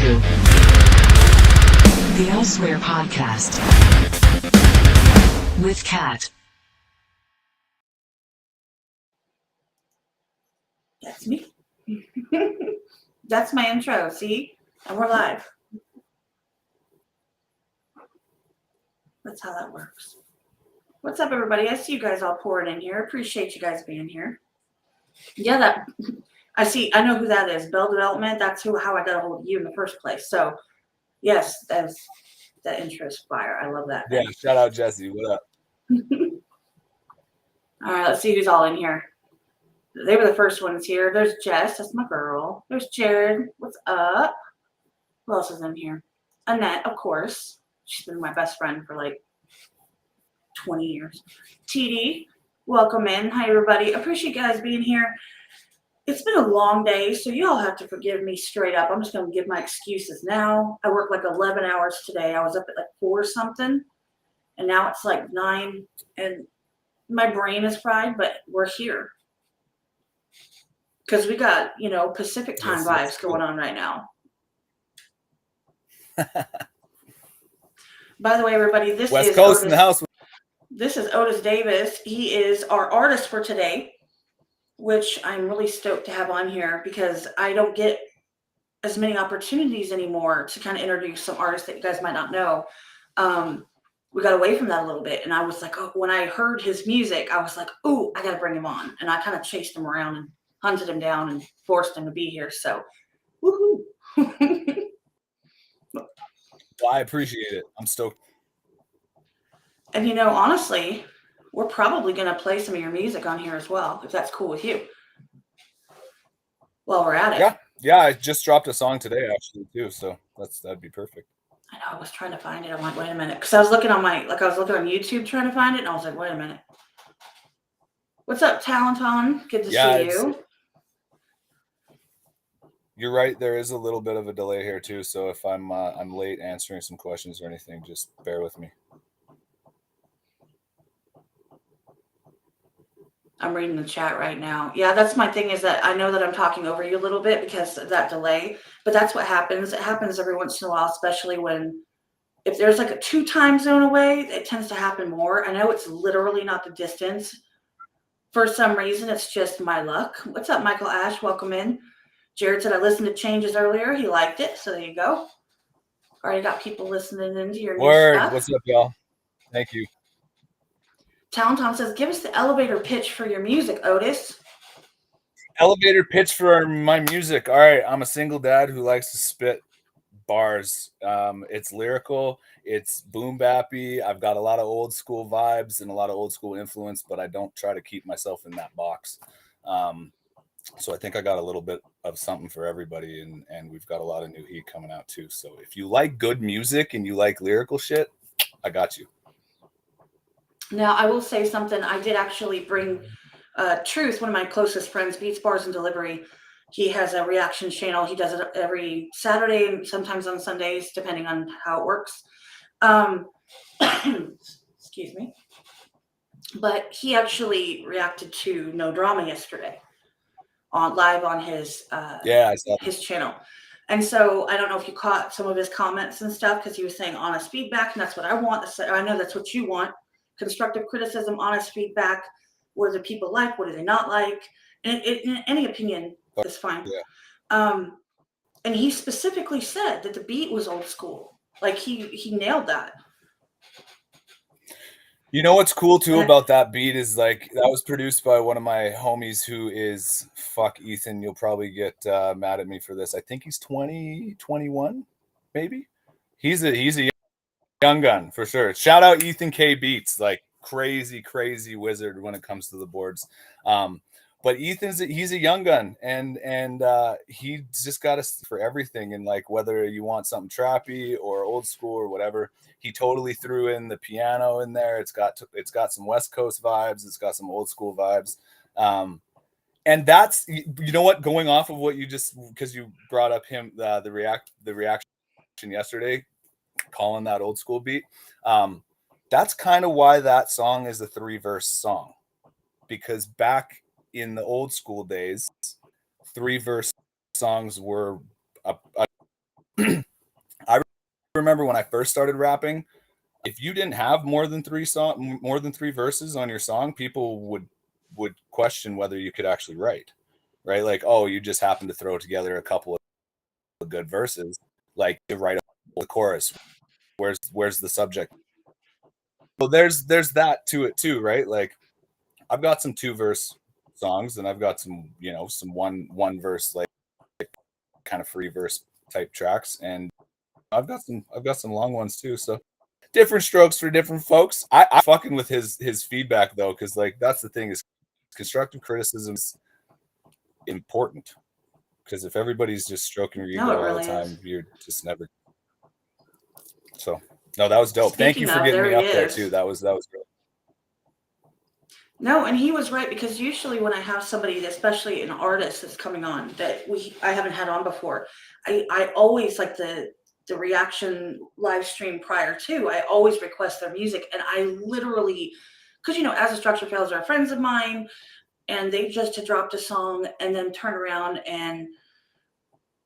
to the Elsewhere Podcast with Kat. That's me. That's my intro, see? And we're live. That's how that works. What's up, everybody? I see you guys all pouring in here. Appreciate you guys being here. Yeah, I know who that is. Bell Development. That's how I got a hold of you in the first place. So, yes, that intro is fire. I love that. Yeah, shout out Jesse. What up? All right, let's see who's all in here. They were the first ones here. There's Jess. That's my girl. There's Jared. What's up? Who else is in here? Annette, of course. She's been my best friend for like 20 years. TD, welcome in. Hi, everybody. Appreciate you guys being here. It's been a long day, so you all have to forgive me straight up. I'm just going to give my excuses now. I worked like 11 hours today. I was up at like 4 something, and now it's like 9, and my brain is fried, but we're here. Because we got, Pacific time vibes going on right now. By the way, everybody, this West is Coast Otis, in the house. This is Otis Davis. He is our artist for today, which I'm really stoked to have on here because I don't get as many opportunities anymore to kind of introduce some artists that you guys might not know. We got away from that a little bit, and I was like, when I heard his music, I was like, "Ooh, I got to bring him on," and I kind of chased him around and hunted him down and forced him to be here. So, woohoo! Well, I appreciate it. I'm stoked. And honestly, we're probably going to play some of your music on here as well, if that's cool with you. While we're at it. Yeah. I just dropped a song today, actually, too. So that'd be perfect. I know. I was trying to find it. I'm like, wait a minute, because I was looking on YouTube trying to find it, and I was like, wait a minute. What's up, Talenton? Good to see you. You're right. There is a little bit of a delay here too. So if I'm late answering some questions or anything, just bear with me. I'm reading the chat right now. Yeah, that's my thing is that I know that I'm talking over you a little bit because of that delay, but that's what happens. It happens every once in a while, especially if there's like a 2 time zone away, it tends to happen more. I know it's literally not the distance. For some reason, it's just my luck. What's up, Michael Ash? Welcome in. Jared said I listened to Changes earlier. He liked it, so there you go. Already got people listening into your new stuff. What's up, y'all? Thank you. Talenton says, give us the elevator pitch for your music, Otis. Elevator pitch for my music. All right, I'm a single dad who likes to spit bars. It's lyrical. It's boom bappy. I've got a lot of old school vibes and a lot of old school influence, but I don't try to keep myself in that box. So I think I got a little bit of something for everybody, and we've got a lot of new heat coming out too. So if you like good music and you like lyrical shit, I got you. Now, I will say something. I did actually bring Truth, one of my closest friends, Beats, Bars, and Delivery. He has a reaction channel. He does it every Saturday and sometimes on Sundays, depending on how it works. Excuse me. But he actually reacted to No Drama yesterday live on his his channel. And so I don't know if you caught some of his comments and stuff because he was saying honest feedback, and that's what I want. I know that's what you want. Constructive criticism, honest feedback. What do people like? What do they not like? And any opinion is fine. Yeah. And he specifically said that the beat was old school. Like he nailed that. You know what's cool too about that beat is like that was produced by one of my homies who is Ethan. You'll probably get mad at me for this. I think he's 20, 21, maybe. He's a young gun for sure. Shout out Ethan K Beats, like crazy wizard when it comes to the boards. But he's a young gun, and he just got us for everything. And like whether you want something trappy or old school or whatever, he totally threw in the piano in there. It's got some West Coast vibes. It's got some old school vibes. And that's what, going off of what you just, because you brought up him the reaction yesterday, calling that old school beat. That's kind of why that song is a 3-verse song, because back in the old school days, 3-verse songs were a remember when I first started rapping, if you didn't have more than three verses on your song, people would question whether you could actually write, right? Like, oh, you just happen to throw together a couple of good verses, like to write the chorus. Where's the subject? Well, there's that to it too, right? Like, I've got some 2-verse songs, and I've got some, some one verse, like kind of free verse type tracks, and I've got some long ones too. So different strokes for different folks. I fucking with his feedback though, because like that's the thing, is constructive criticism is important, because if everybody's just stroking your ego all the time, you're just never. So no, that was dope. Thank you for getting me up there too. That was great. No, and he was right, because usually when I have somebody, especially an artist that's coming on that I haven't had on before, I always like the reaction live stream prior to, I always request their music, and I literally, because As the Structure Fails are friends of mine, and they just had dropped a song and then turned around and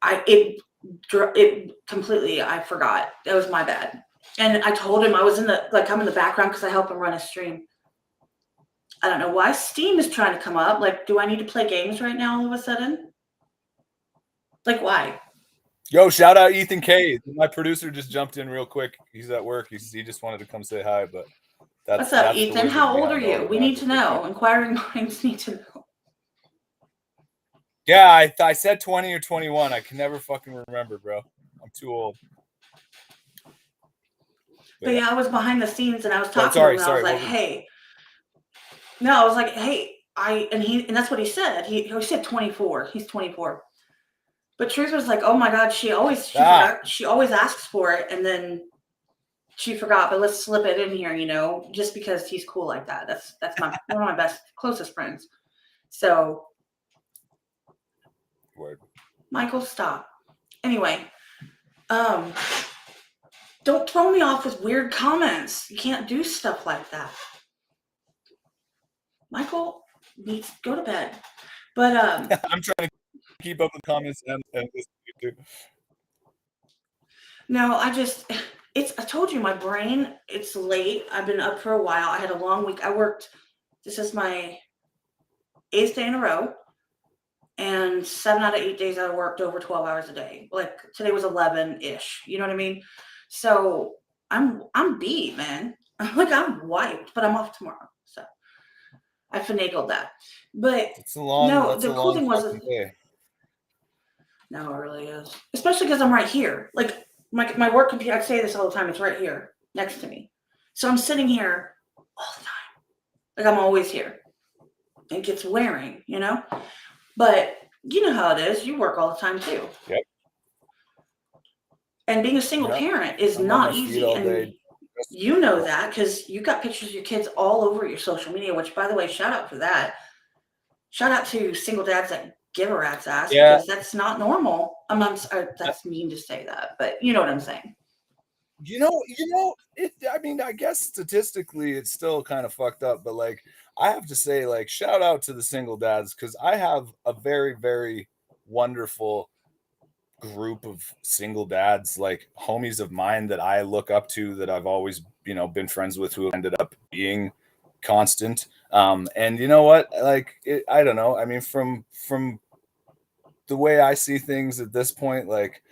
it completely, I forgot. That was my bad. And I told him I was I'm in the background because I help him run a stream. I don't know why Steam is trying to come up. Like, do I need to play games right now all of a sudden? Like, why? Yo, shout out Ethan K. My producer just jumped in real quick. He's at work. He just wanted to come say hi, but what's up, Ethan? How old are you? We need to know. Inquiring minds need to know. Yeah, I said 20 or 21. I can never fucking remember, bro. I'm too old. But yeah, I was behind the scenes and I was talking to him, and I was like, hey. No, I was like, hey, and that's what he said. He said 24. He's 24. But Truth was like, oh my God, she always asks for it, and then she forgot, but let's slip it in here, just because he's cool like that. That's one of my closest friends. So Word. Michael, stop. Anyway, don't throw me off with weird comments. You can't do stuff like that. Michael needs to go to bed. But I'm trying to keep up with comments and listen to you too. No, I told you, my brain, it's late. I've been up for a while. I had a long week. This is my 8th day in a row. And 7 out of 8 days I worked over 12 hours a day. Like today was 11-ish. You know what I mean? So I'm beat, man. I'm wiped, but I'm off tomorrow. So I finagled that. But the cool thing was, no, it really is. Especially because I'm right here. Like my work computer, I say this all the time, it's right here next to me. So I'm sitting here all the time. Like I'm always here. It gets wearing, But you know how it is. You work all the time too. Yep. And being a single parent is not easy. And you know that because you got pictures of your kids all over your social media, which, by the way, shout out for that. Shout out to single dads that give a rat's ass, because that's not normal. That's mean to say that, but you know what I'm saying. I guess statistically it's still kind of fucked up, but like I have to say, like, shout out to the single dads, because I have a very, very wonderful group of single dads, like homies of mine that I look up to, that I've always, been friends with, who ended up being constant. And you know what? Like, I don't know. I mean, from the way I see things at this point, like,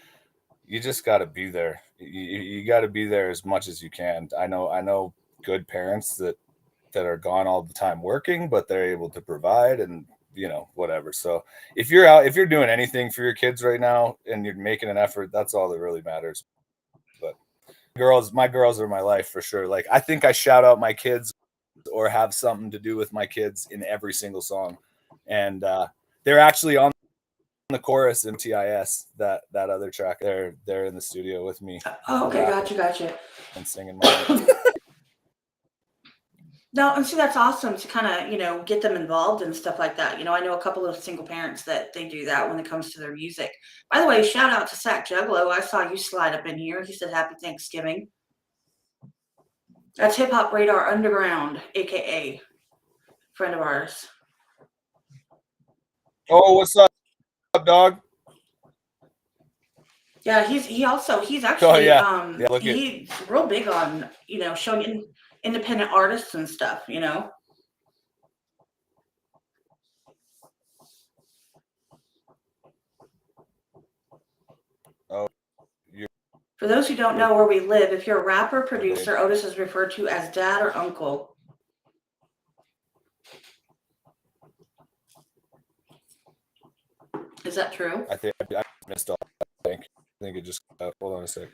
you just got to be there. You got to be there as much as you can. I know good parents that are gone all the time working, but they're able to provide, and whatever. So if you're doing anything for your kids right now and you're making an effort, that's all that really matters. But my girls are my life for sure. Like, I think I shout out my kids or have something to do with my kids in every single song, and they're actually on the chorus in TIS, that other track. They're in the studio with me. Oh, okay, gotcha. And singing my No, and see, that's awesome to kind of, get them involved and stuff like that. I know a couple of single parents that they do that when it comes to their music. By the way, shout out to Sack Juggalo. I saw you slide up in here. He said happy Thanksgiving. That's Hip Hop Radar Underground, aka friend of ours. Oh, what's up, dog? Yeah, he's actually look at he's real big on, showing independent artists and stuff, oh you For those who don't know where we live, if you're a rapper, producer, Otis is referred to as dad or uncle. Is that true? I think I missed all. I think it just hold on a sec.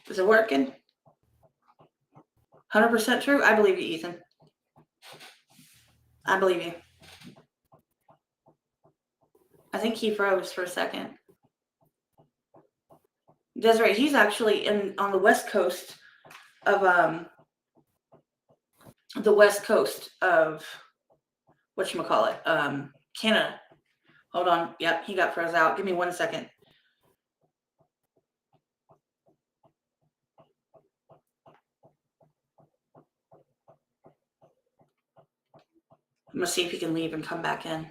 Is it working? 100% true? I believe you, Ethan. I believe you. I think he froze for a second. Desiree, he's actually on the west coast of whatchamacallit, Canada. Hold on. Yep, he got froze out. Give me 1 second. I'm gonna see if he can leave and come back in.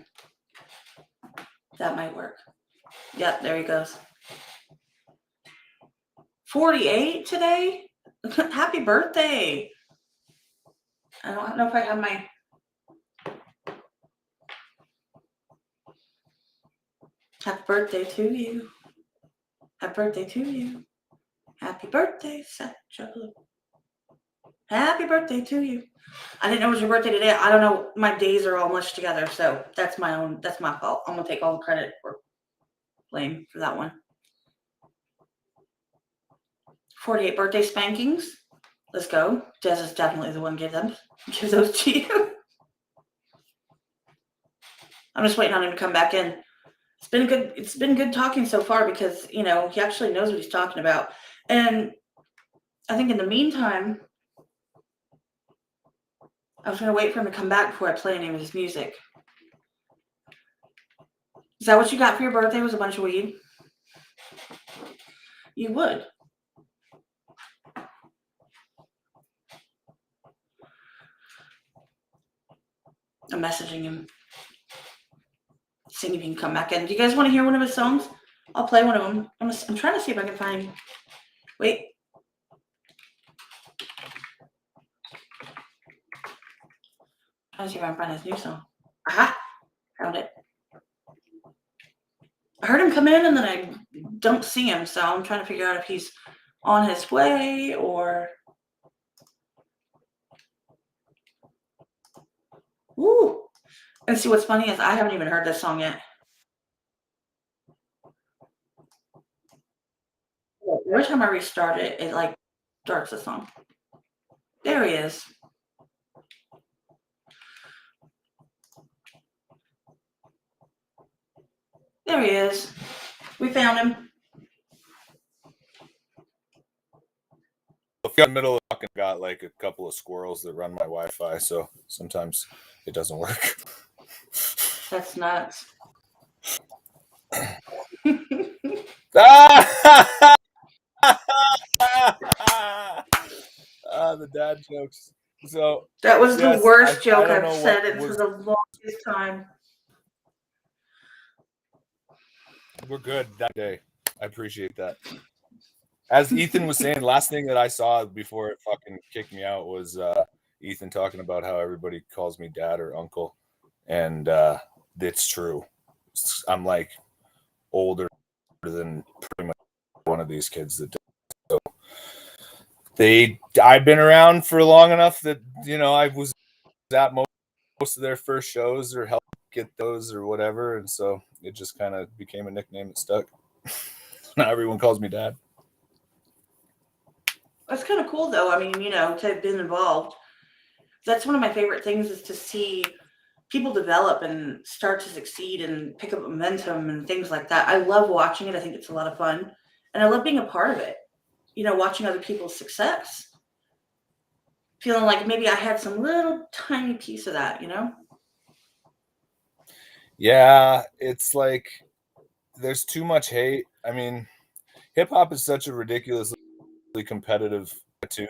That might work. Yep, there he goes. 48 today? Happy birthday. I don't know if I have my... Happy birthday to you. Happy birthday to you. Happy birthday, Satchel. Happy birthday to you. I didn't know it was your birthday today. I don't know. My days are all mushed together, so that's my fault. I'm gonna take all the credit or blame for that one. 48 birthday spankings. Let's go. Des is definitely the one give those to you. I'm just waiting on him to come back in. It's been good talking so far because, he actually knows what he's talking about. And I think in the meantime, I was going to wait for him to come back before I play any of his music. Is that what you got for your birthday? Was a bunch of weed? You would. I'm messaging him. Seeing if he can come back in. Do you guys want to hear one of his songs? I'll play one of them. I'm trying to see if I can find... Wait. Trying to see if I can find his new song. Aha! Found it. I heard him come in and then I don't see him, so I'm trying to figure out if he's on his way or... Woo! And see, what's funny is I haven't even heard this song yet. Every time I restart it, it like starts the song. There he is. There he is. We found him. In the middle of fucking got like a couple of squirrels that run my Wi-Fi, so sometimes it doesn't work. That's nuts. The dad jokes. So that was the worst joke I've said for the longest time. We're good that day. I appreciate that. As Ethan was saying, last thing that I saw before it fucking kicked me out was Ethan talking about how everybody calls me dad or uncle, and it's true. I'm like older than pretty much one of these kids that do. So I've been around for long enough that I was at most of their first shows or helped get those or whatever, and so it just kind of became a nickname that stuck. Now everyone calls me dad. That's kind of cool, though. I mean, to have been involved. That's one of my favorite things is to see people develop and start to succeed and pick up momentum and things like that. I love watching it. I think it's a lot of fun. And I love being a part of it. Watching other people's success. Feeling like maybe I had some little tiny piece of that, Yeah, it's like there's too much hate. I mean, hip hop is such a ridiculously competitive too.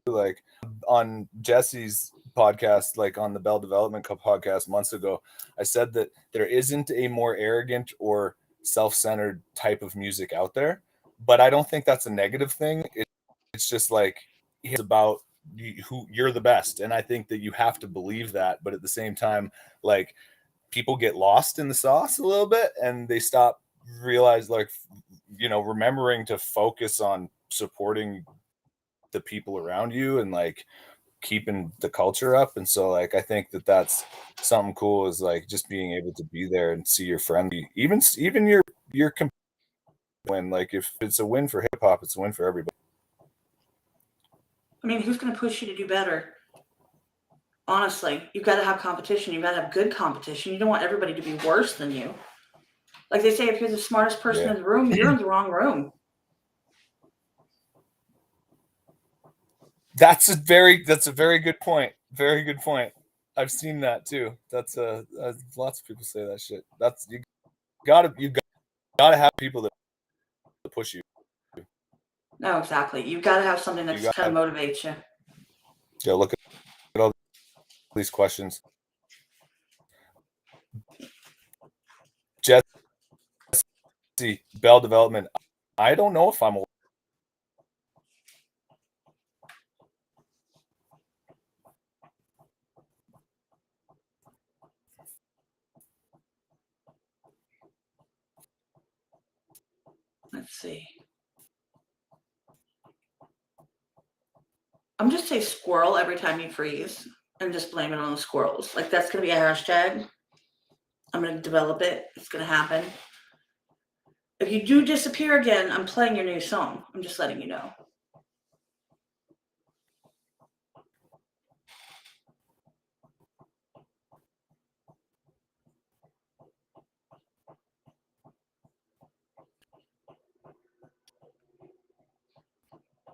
Like on Jesse's podcast, like on the Bell Development Cup podcast months ago, I said that there isn't a more arrogant or self-centered type of music out there, but I don't think that's a negative thing. It's just like it's about who you're the best, and I think that you have to believe that. But at the same time, like people get lost in the sauce a little bit, and they stop remembering to focus on supporting the people around you and like keeping the culture up. And so like I think that that's something cool, is like just being able to be there and see your friend, even your win. Like if it's a win for hip hop, it's a win for everybody. I mean, who's going to push you to do better? Honestly, you've got to have competition. You've got to have good competition. You don't want everybody to be worse than you. Like they say, if you're the smartest person in the room, you're in the wrong room. That's a very good point. Very good point. I've seen that too. That's lots of people say that shit. That's you gotta have people that push you. No, exactly. You've got to have something that kind of motivates you. Yeah, look at all these questions. Jesse, Bell Development. I don't know if I'm old. Let's see. I'm just say squirrel every time you freeze and just blame it on the squirrels. Like that's going to be a hashtag. I'm going to develop it. It's going to happen. If you do disappear again, I'm playing your new song. I'm just letting you know.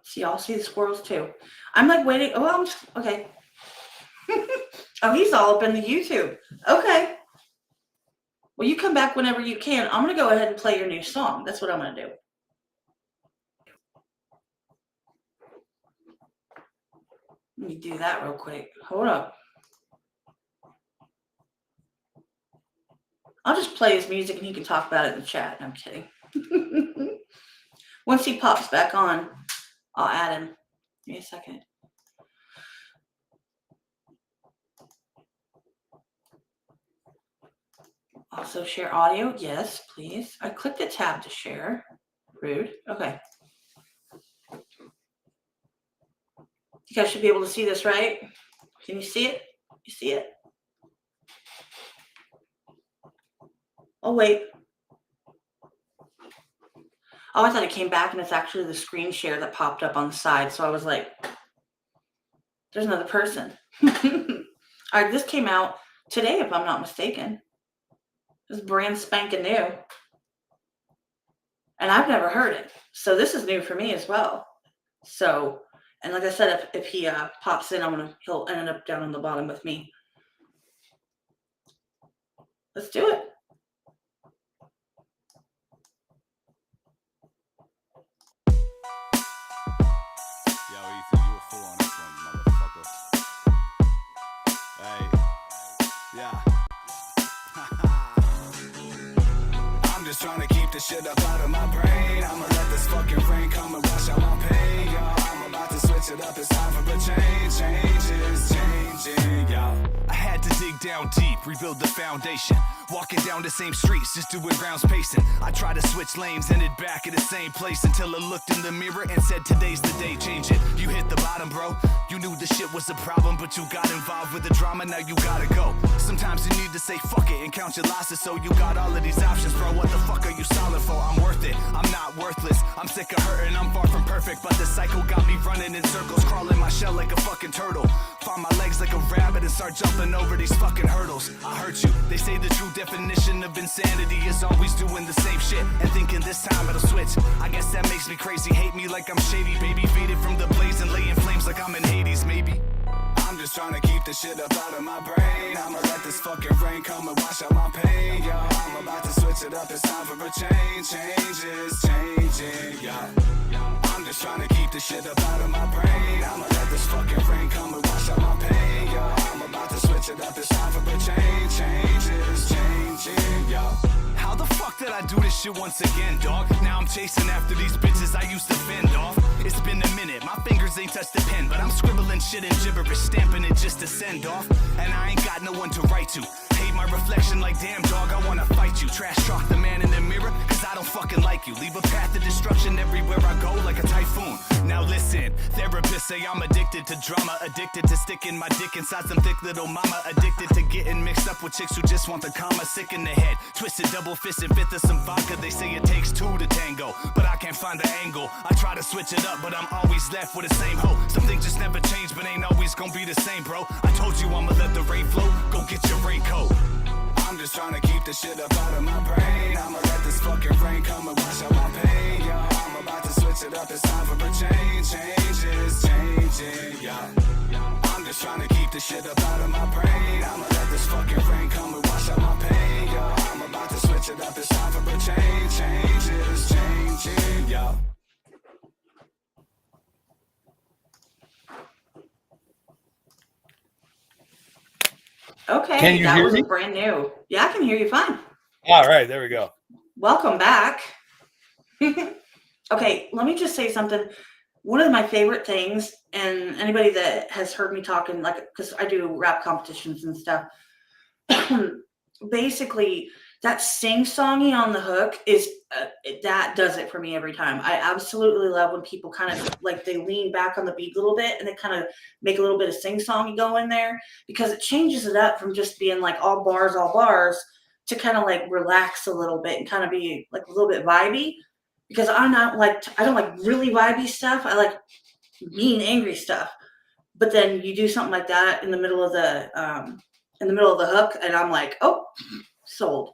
See, y'all see the squirrels too. I'm like waiting. Oh, okay. Oh, he's all up in the YouTube. Okay. Well, you come back whenever you can. I'm going to go ahead and play your new song. That's what I'm going to do. Let me do that real quick. Hold up. I'll just play his music and he can talk about it in the chat. No, I'm kidding. Once he pops back on, I'll add him. Give me a second. Also share audio. Yes, please. I clicked the tab to share. Rude. Okay. You guys should be able to see this, right? Can you see it? You see it? Oh, wait. Oh, I thought it came back and it's actually the screen share that popped up on the side. So I was like, there's another person. All right, this came out today, if I'm not mistaken. This is brand spanking new. And I've never heard it. So this is new for me as well. So, and like I said, if he pops in, he'll end up down on the bottom with me. Let's do it. Yo, Ethan, you a fool on this one, motherfucker. Hey, yeah. I'm just trying to keep this shit up out of my brain. I'ma let this fucking rain come and wash out my pain, yo. I'm about to switch it up, it's time for a change. Change is changing, yo. I had to dig down deep, rebuild the foundation. Walking down the same streets, just doing rounds pacing. I tried to switch lanes, ended back at the same place until I looked in the mirror and said, today's the day, change it. You hit the bottom, bro. You knew the shit was a problem, but you got involved with the drama, now you gotta go. Sometimes you need to say fuck it and count your losses, so you got all of these options, bro. What the fuck are you solid for? I'm worth it, I'm not worthless. I'm sick of hurting, I'm far from perfect, but the cycle got me running in circles, crawling my shell like a fucking turtle. Find my legs like a rabbit and start jumping over these fucking hurdles. I hurt you, they say the true definition of insanity is always doing the same shit and thinking this time it'll switch. I guess that makes me crazy, hate me like I'm shady, baby. Feed it from the blaze and lay in flames like I'm in Hades, maybe. I'm just trying to keep the shit up out of my brain. I'ma let this fucking rain come and wash out my pain, yo. I'm about to switch it up, it's time for a change. Change is changing, yeah. I'm just trying to keep the shit up out of my brain. I'ma let this fucking rain come and wash out my pain, yo. I'm about to switch it up, it's time for a change. Change is changing, yo. How the fuck did I do this shit once again, dog? Now I'm chasing after these bitches I used to fend off. It's been a minute, my fingers ain't touched the pen, but I'm scribbling shit in gibberish, stamping it just to send off. And I ain't got no one to write to. Hate my reflection like, damn dog, I wanna fight you. Trash talk the man in the mirror, cause I don't fucking like you. Leave a path of destruction everywhere I go like a typhoon. Now listen, therapists say I'm addicted to drama, addicted to sticking my dick inside some thick little mama, addicted to getting mixed up with chicks who just want the comma, sick in the head, twisted double fist and fifth of some vodka. They say it takes two to tango, but I can't find the angle. I try to switch it up, but I'm always left with the same hope. Some things just never change, but ain't always gonna be the same, bro. I told you I'ma let the rain flow, go get your raincoat. I'm just trying to keep the shit up out of my brain. I'ma let this fucking rain come and wash out my pain, yo. I'm about to switch it up, it's time for a change. Change is changing, yeah. I'm just trying to keep the shit up out of my brain. I'ma let this fucking rain come and wash out my pain, yo. I'm about to switch it up, it's time for a change. Change is changing, yeah. Okay, Can you that hear was me? brand new. Yeah, I can hear you fine. All right, there we go. Welcome back. Okay, let me just say something. One of my favorite things, and anybody that has heard me talking, like, because I do rap competitions and stuff, basically that sing-songy on the hook is that does it for me every time. I absolutely love when people kind of like they lean back on the beat a little bit and they kind of make a little bit of sing-songy go in there, because it changes it up from just being like all bars to kind of like relax a little bit and kind of be like a little bit vibey. Because I don't like really vibey stuff. I like mean, angry stuff. But then you do something like that in the middle of the hook, and I'm like, oh, sold.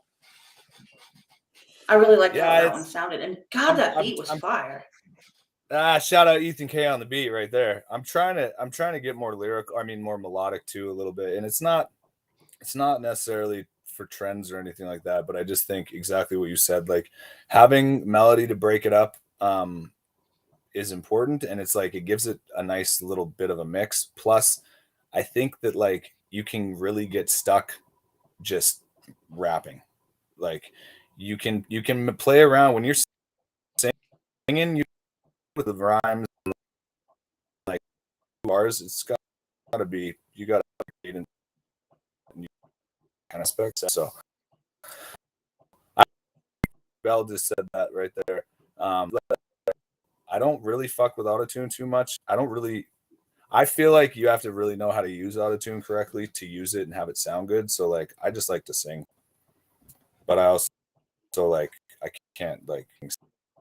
I really like how that one sounded, and God, that beat was fire. Shout out Ethan K on the beat right there. I'm trying to get more lyrical. I mean, more melodic too, a little bit. And it's not necessarily for trends or anything like that, but I just think exactly what you said, like having melody to break it up is important, and it's like it gives it a nice little bit of a mix. Plus I think that like you can really get stuck just rapping. Like you can play around when you're singing with the rhymes, like bars. It's got to be, you got to in kind of specs. So Bell just said that right there. I don't really fuck with autotune too much. I feel like you have to really know how to use autotune correctly to use it and have it sound good. So like I just like to sing, but I also like I can't like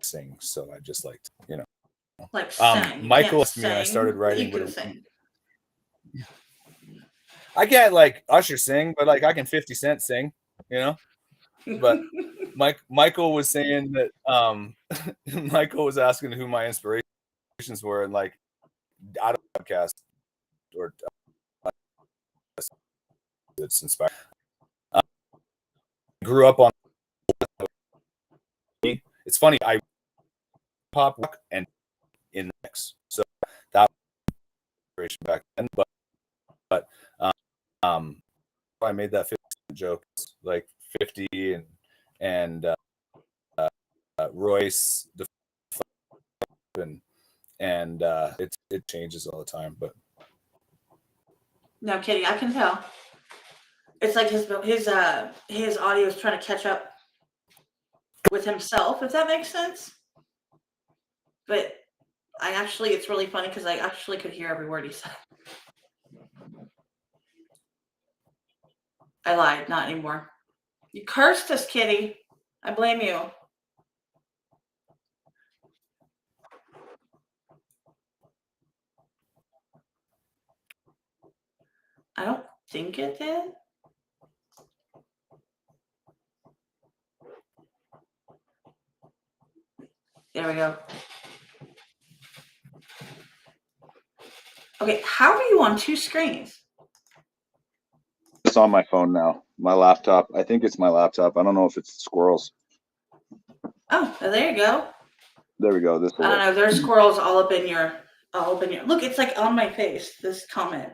sing, so I just like to, you know. Like sing. Michael asked me when I started writing. You can sing. I can't like Usher sing, but like I can 50 Cent sing, you know. But Michael was saying that Michael was asking who my inspirations were, and like I don't podcast or that's inspired. Grew up on. It's funny, I pop rock and in the mix, so that was inspiration back then. But I made that 50 joke, like 50 and Royce, and it changes all the time. But no kidding, I can tell. It's like his audio is trying to catch up with himself, if that makes sense. But it's really funny because I actually could hear every word he said. I lied, not anymore. You cursed us, Kitty. I blame you. I don't think it did. There we go. Okay, how are you on two screens? It's on my phone now. My laptop. I think it's my laptop. I don't know if it's squirrels. Oh, well, there you go. There we go. This I don't know. There's squirrels all up in your. Look, it's like on my face. This comment.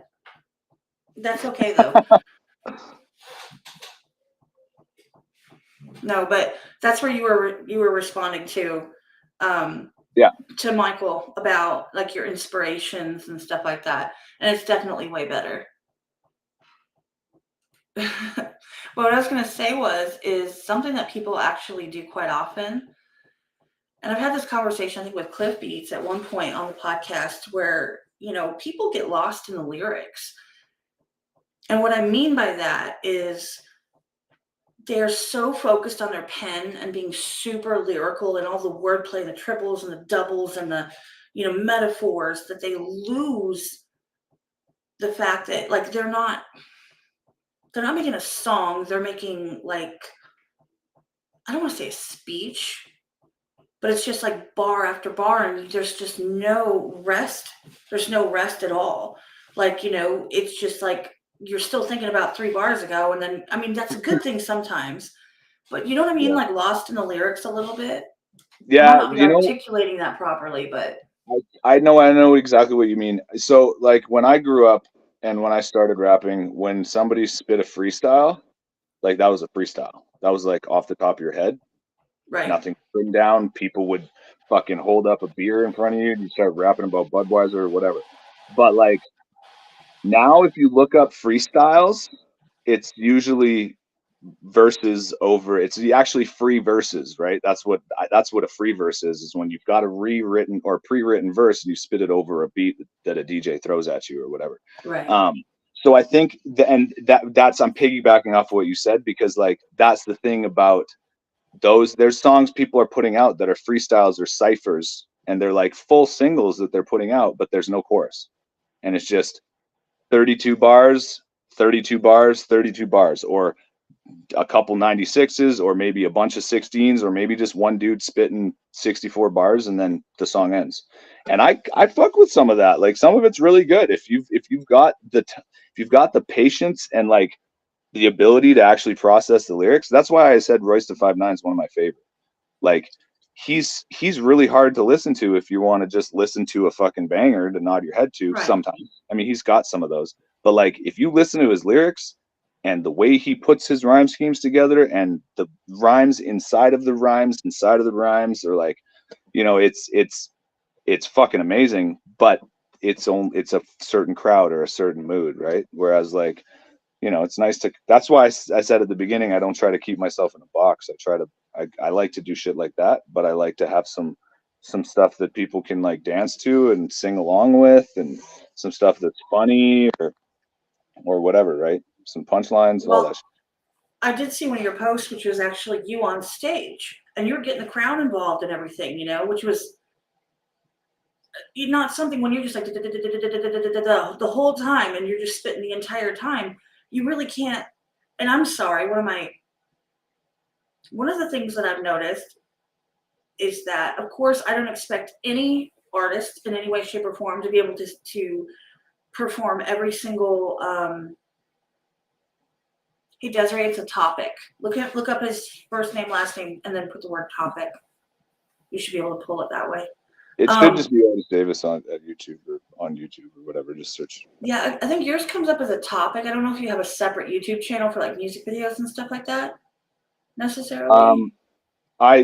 That's okay though. No, but that's where you were responding to. Yeah. To Michael about like your inspirations and stuff like that, and it's definitely way better. What I was going to say is something that people actually do quite often. And I've had this conversation, I think, with Cliff Beats at one point on the podcast where, people get lost in the lyrics. And what I mean by that is they're so focused on their pen and being super lyrical and all the wordplay and the triples and the doubles and the, metaphors that they lose the fact that like they're not making a song. They're making like, I don't want to say a speech, but it's just like bar after bar, and there's just no rest. There's no rest at all. Like, it's just like you're still thinking about 3 bars ago, and then, I mean, that's a good thing sometimes, but you know what I mean? Yeah. Like lost in the lyrics a little bit. Yeah, I might not be articulating that properly, but I know exactly what you mean. So like when I grew up and when I started rapping, when somebody spit a freestyle, like that was a freestyle. That was like off the top of your head. right. Nothing written down. People would fucking hold up a beer in front of you and you start rapping about Budweiser or whatever. But like now if you look up freestyles, it's usually verses over, it's actually free verses, right? That's what a free verse is when you've got a rewritten or pre-written verse and you spit it over a beat that a DJ throws at you or whatever. Right. So I think that's I'm piggybacking off of what you said, because like that's the thing about there's songs people are putting out that are freestyles or ciphers, and they're like full singles that they're putting out, but there's no chorus, and it's just 32 bars, 32 bars, 32 bars, or a couple 96s, or maybe a bunch of 16s, or maybe just one dude spitting 64 bars and then the song ends. And I fuck with some of that. Like some of it's really good if you've got the patience and like the ability to actually process the lyrics. That's why I said Royce da 5'9" is one of my favorite. Like he's really hard to listen to if you want to just listen to a fucking banger to nod your head to. Right. Sometimes. I mean, he's got some of those, but like if you listen to his lyrics and the way he puts his rhyme schemes together and the rhymes inside of the rhymes are like, it's fucking amazing, but it's a certain crowd or a certain mood, right? Whereas like, it's nice to, that's why I said at the beginning, I don't try to keep myself in a box. I like to do shit like that, but I like to have some stuff that people can like dance to and sing along with, and some stuff that's funny or whatever, right? Some punchlines, all that shit. I did see one of your posts, which was actually you on stage, and you were getting the crowd involved and everything, which was not something when you're just like the whole time and you're just spitting the entire time. You really can't. And I'm sorry, one of the things that I've noticed is that, of course, I don't expect any artist in any way, shape, or form to be able to perform every single. He does rates a topic. Look up his first name, last name, and then put the word topic. You should be able to pull it that way. It should just be Otis Davis on YouTube or whatever. Just search. Yeah, I think yours comes up as a topic. I don't know if you have a separate YouTube channel for like music videos and stuff like that necessarily.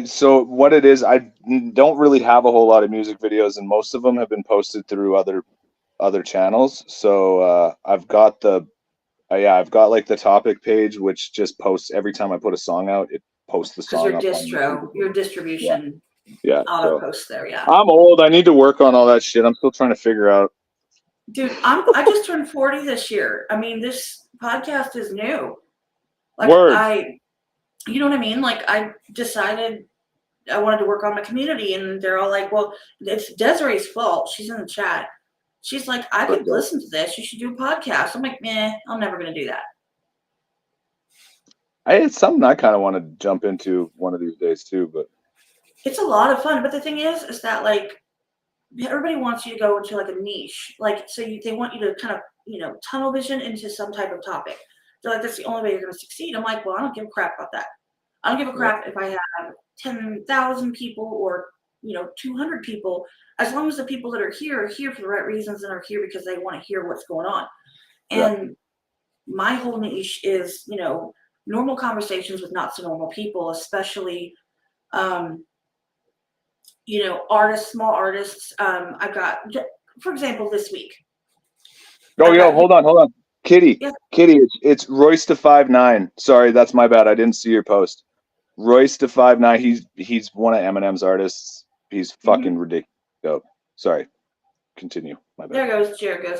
So what it is, I don't really have a whole lot of music videos, and most of them have been posted through other channels. So I've got like the topic page, which just posts every time I put a song out. It posts the song. Your distribution. Yeah. Auto post there. Yeah. I'm old. I need to work on all that shit. I'm still trying to figure out. Dude, I just turned 40 this year. I mean, this podcast is new. Like you know what I mean? Like I decided I wanted to work on my community, and they're all like, well, it's Desiree's fault. She's in the chat. She's like, I could listen to this. You should do a podcast. I'm like, I'm never going to do that. It's something I kind of want to jump into one of these days too, but it's a lot of fun. But the thing is that like everybody wants you to go into like a niche, like so they want you to kind of tunnel vision into some type of topic. They're like, that's the only way you're going to succeed. I'm like, well, I don't give a crap about that. I don't give a crap if I have 10,000 people or 200 people, as long as the people that are here for the right reasons and are here because they want to hear what's going on. And my whole niche is, normal conversations with not so normal people, especially, artists, small artists. I've got, for example, this week. Hold on. Kitty, Yeah. Kitty, it's Royce to 5'9". Sorry, that's my bad. I didn't see your post. Royce to 5'9". He's one of Eminem's artists. He's fucking ridiculous. Dope. Sorry. Continue. My bad. There goes Jared goes.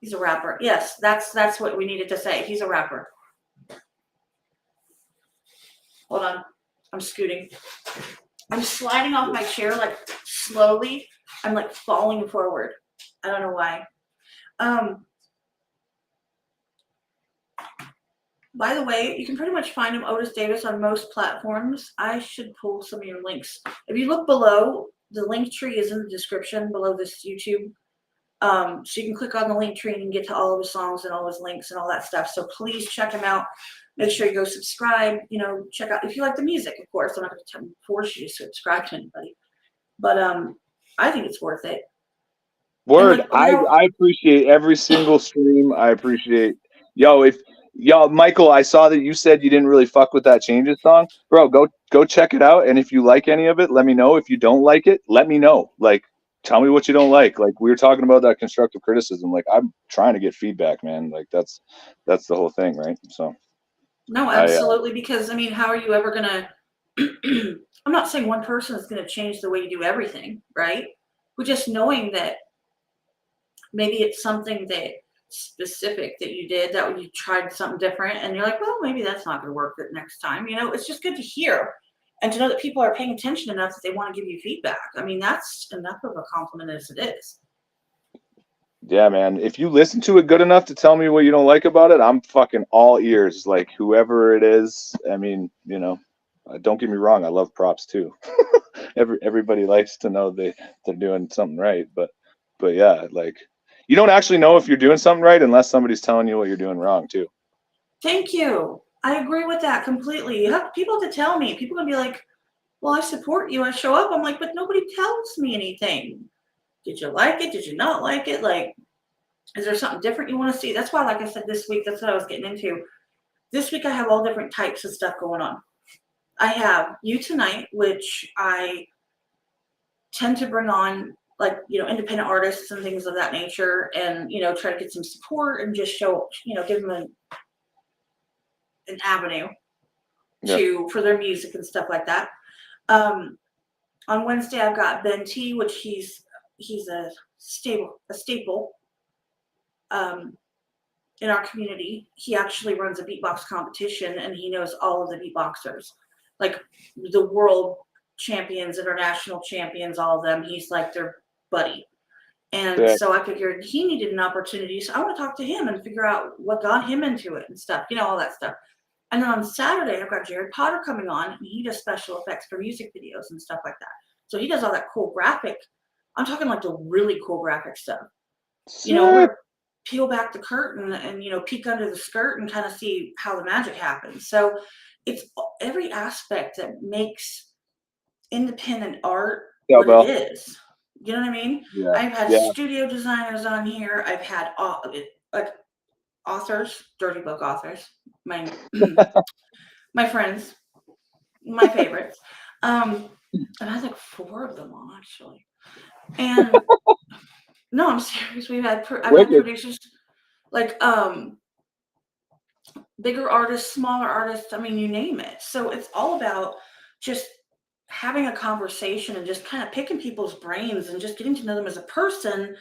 He's a rapper. Yes, that's what we needed to say. He's a rapper. Hold on. I'm scooting. I'm sliding off my chair like slowly. I'm like falling forward. I don't know why. By the way, you can pretty much find him, Otis Davis, on most platforms. I should pull some of your links. If you look below, the link tree is in the description below this YouTube. So you can click on the link tree and you can get to all of his songs and all his links and all that stuff. So please check him out. Make sure you go subscribe. Check out if you like the music, of course. I'm not going to force you to subscribe to anybody. But I think it's worth it. Word. I appreciate every single stream. I appreciate Michael, I saw that you said you didn't really fuck with that Changes song. Bro, go check it out. And if you like any of it, let me know. If you don't like it, let me know. Like, tell me what you don't like. Like, we were talking about that constructive criticism. Like, I'm trying to get feedback, man. Like, that's the whole thing, right? So no, absolutely. Because how are you ever gonna I'm not saying one person is gonna change the way you do everything, right? But just knowing that maybe it's something that specific that you did, that you tried something different and you're like, well, maybe that's not going to work the next time. It's just good to hear and to know that people are paying attention enough that they want to give you feedback. That's enough of a compliment as it is. Yeah, man. If you listen to it good enough to tell me what you don't like about it, I'm fucking all ears. Like, whoever it is, don't get me wrong. I love props too. Everybody likes to know they're doing something right. But yeah, like, you don't actually know if you're doing something right unless somebody's telling you what you're doing wrong too. Thank you. I agree with that completely. You have people to tell me. People can be like, well, I support you. I show up. I'm like, but nobody tells me anything. Did you like it? Did you not like it? Like, is there something different you want to see? That's why, like I said, this week, that's what I was getting into. This week, I have all different types of stuff going on. I have You Tonight, which I tend to bring on, like, independent artists and things of that nature, and, try to get some support and just show, give them an avenue for their music and stuff like that. On Wednesday, I've got Ben T, which he's a staple in our community. He actually runs a beatbox competition and he knows all of the beatboxers, like the world champions, international champions, all of them. He's like their buddy. And so I figured he needed an opportunity. So I want to talk to him and figure out what got him into it and stuff, all that stuff. And then on Saturday, I've got Jared Potter coming on, and he does special effects for music videos and stuff like that. So he does all that cool graphic. I'm talking like the really cool graphic stuff. Where peel back the curtain and, peek under the skirt and kind of see how the magic happens. So it's every aspect that makes independent art what it is. You know what I mean? Yeah. I've had studio designers on here. I've had authors, dirty book authors, my friends, my favorites. I've had like 4 of them on actually. And no, I'm serious. I've had producers like bigger artists, smaller artists. You name it. So it's all about just having a conversation and just kind of picking people's brains and just getting to know them as a person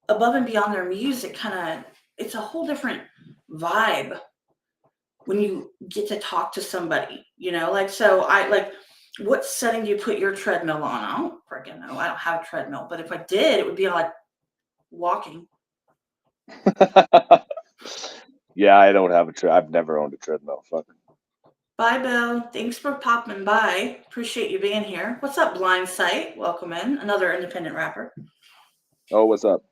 above and beyond their music. It's a whole different vibe when you get to talk to somebody, so I like, what setting do you put your treadmill on? I don't freaking know. I don't have a treadmill, but if I did, it would be like walking. Yeah, I don't have I've never owned a treadmill. Fucking. Bye, Bill. Thanks for popping by. Appreciate you being here. What's up, Blind Sight? Welcome in. Another independent rapper. Oh, what's up?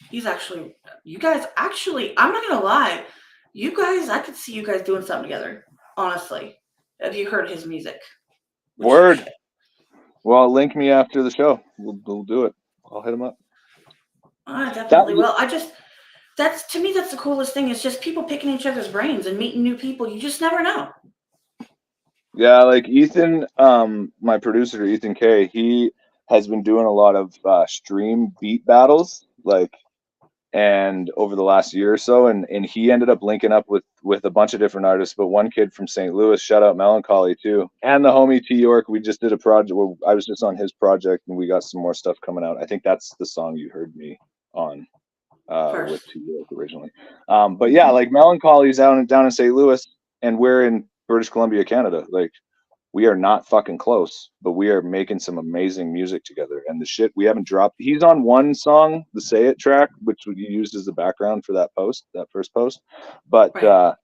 He's actually, you guys actually, I'm not gonna lie, you guys, I could see you guys doing something together. Honestly, have you heard his music? Which you Word. should. Well, link me after the show. We'll do it. I'll hit him up. I That definitely will. That's to me, that's the coolest thing. It's just people picking each other's brains and meeting new people. You just never know. Yeah, like Ethan, my producer Ethan K, he has been doing a lot of stream beat battles, like, and over the last year or so, and he ended up linking up with a bunch of different artists, but one kid from St. Louis, shout out Melancholy too, and the homie T York. We just did a project where I was just on his project, and we got some more stuff coming out. I think that's the song you heard me on with First. T York originally. But yeah, like Melancholy's down in St. Louis, and we're in British Columbia, Canada. Like, we are not fucking close, but we are making some amazing music together. And the shit we haven't dropped. He's on one song, the Say It track, which we used as the background for that first post. But Right.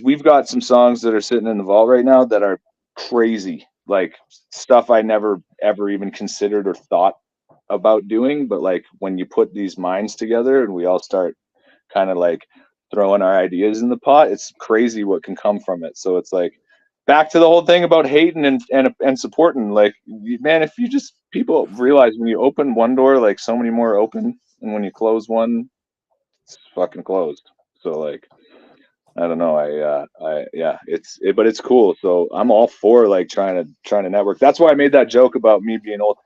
we've got some songs that are sitting in the vault right now that are crazy, like stuff I never ever even considered or thought about doing. But like when you put these minds together and we all start kind of like throwing our ideas in the pot, it's crazy what can come from it. So it's like back to the whole thing about hating and supporting. Like, man, if you just people realize when you open one door, like so many more open, and when you close one, it's fucking closed. So like, I don't know. But it's cool. So I'm all for like trying to network. That's why I made that joke about me being old.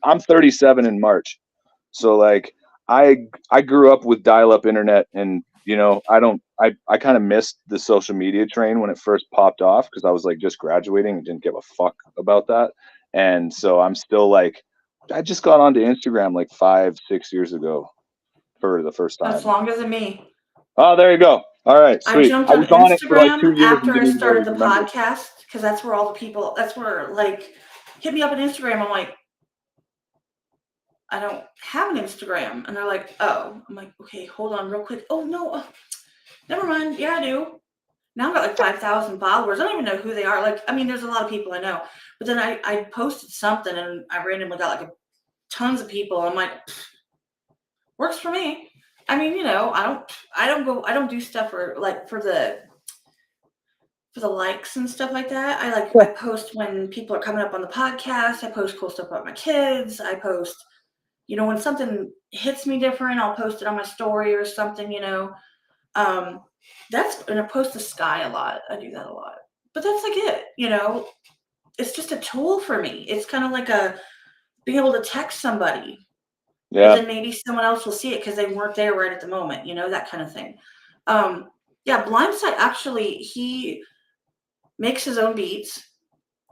I'm 37 in March, so like I grew up with dial-up internet, and I kind of missed the social media train when it first popped off because I was like just graduating and didn't give a fuck about that. And so I'm still like, I just got onto Instagram like 5-6 years ago for the first That's time. longer than me. Oh, there you go. All right, I sweet. jumped I on was on it for like 2 Instagram years and after I didn't even started really the remember. podcast because that's where all the people, that's where like hit me up on Instagram. I'm like, I don't have an Instagram. And they're like, oh. I'm like, okay, hold on real quick. Oh, no. Never mind. Yeah, I do. Now I've got like 5,000 followers. I don't even know who they are. Like, I mean, there's a lot of people I know. But then I posted something and I randomly got like tons of people. I'm like, works for me. I mean, I don't do stuff for the likes and stuff like that. I post when people are coming up on the podcast. I post cool stuff about my kids. I post, when something hits me different, I'll post it on my story or something, and I post the sky a lot. I do that a lot. But that's like it, it's just a tool for me. It's kind of like being able to text somebody. Yeah. But then maybe someone else will see it because they weren't there right at the moment, that kind of thing. Yeah, Blindside, actually, he makes his own beats.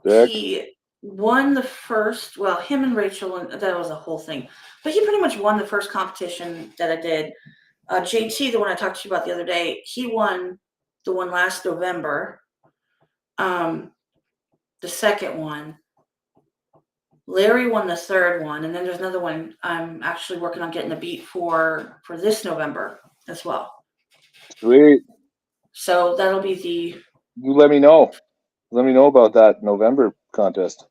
Sick. He won the first, him and Rachel, and that was a whole thing. But he pretty much won the first competition that I did. JT, the one I talked to you about the other day, he won the one last November. The second one. Larry won the third one, and then there's another one I'm actually working on getting a beat for this November as well. Sweet. So that'll be You let me know. Let me know about that November contest.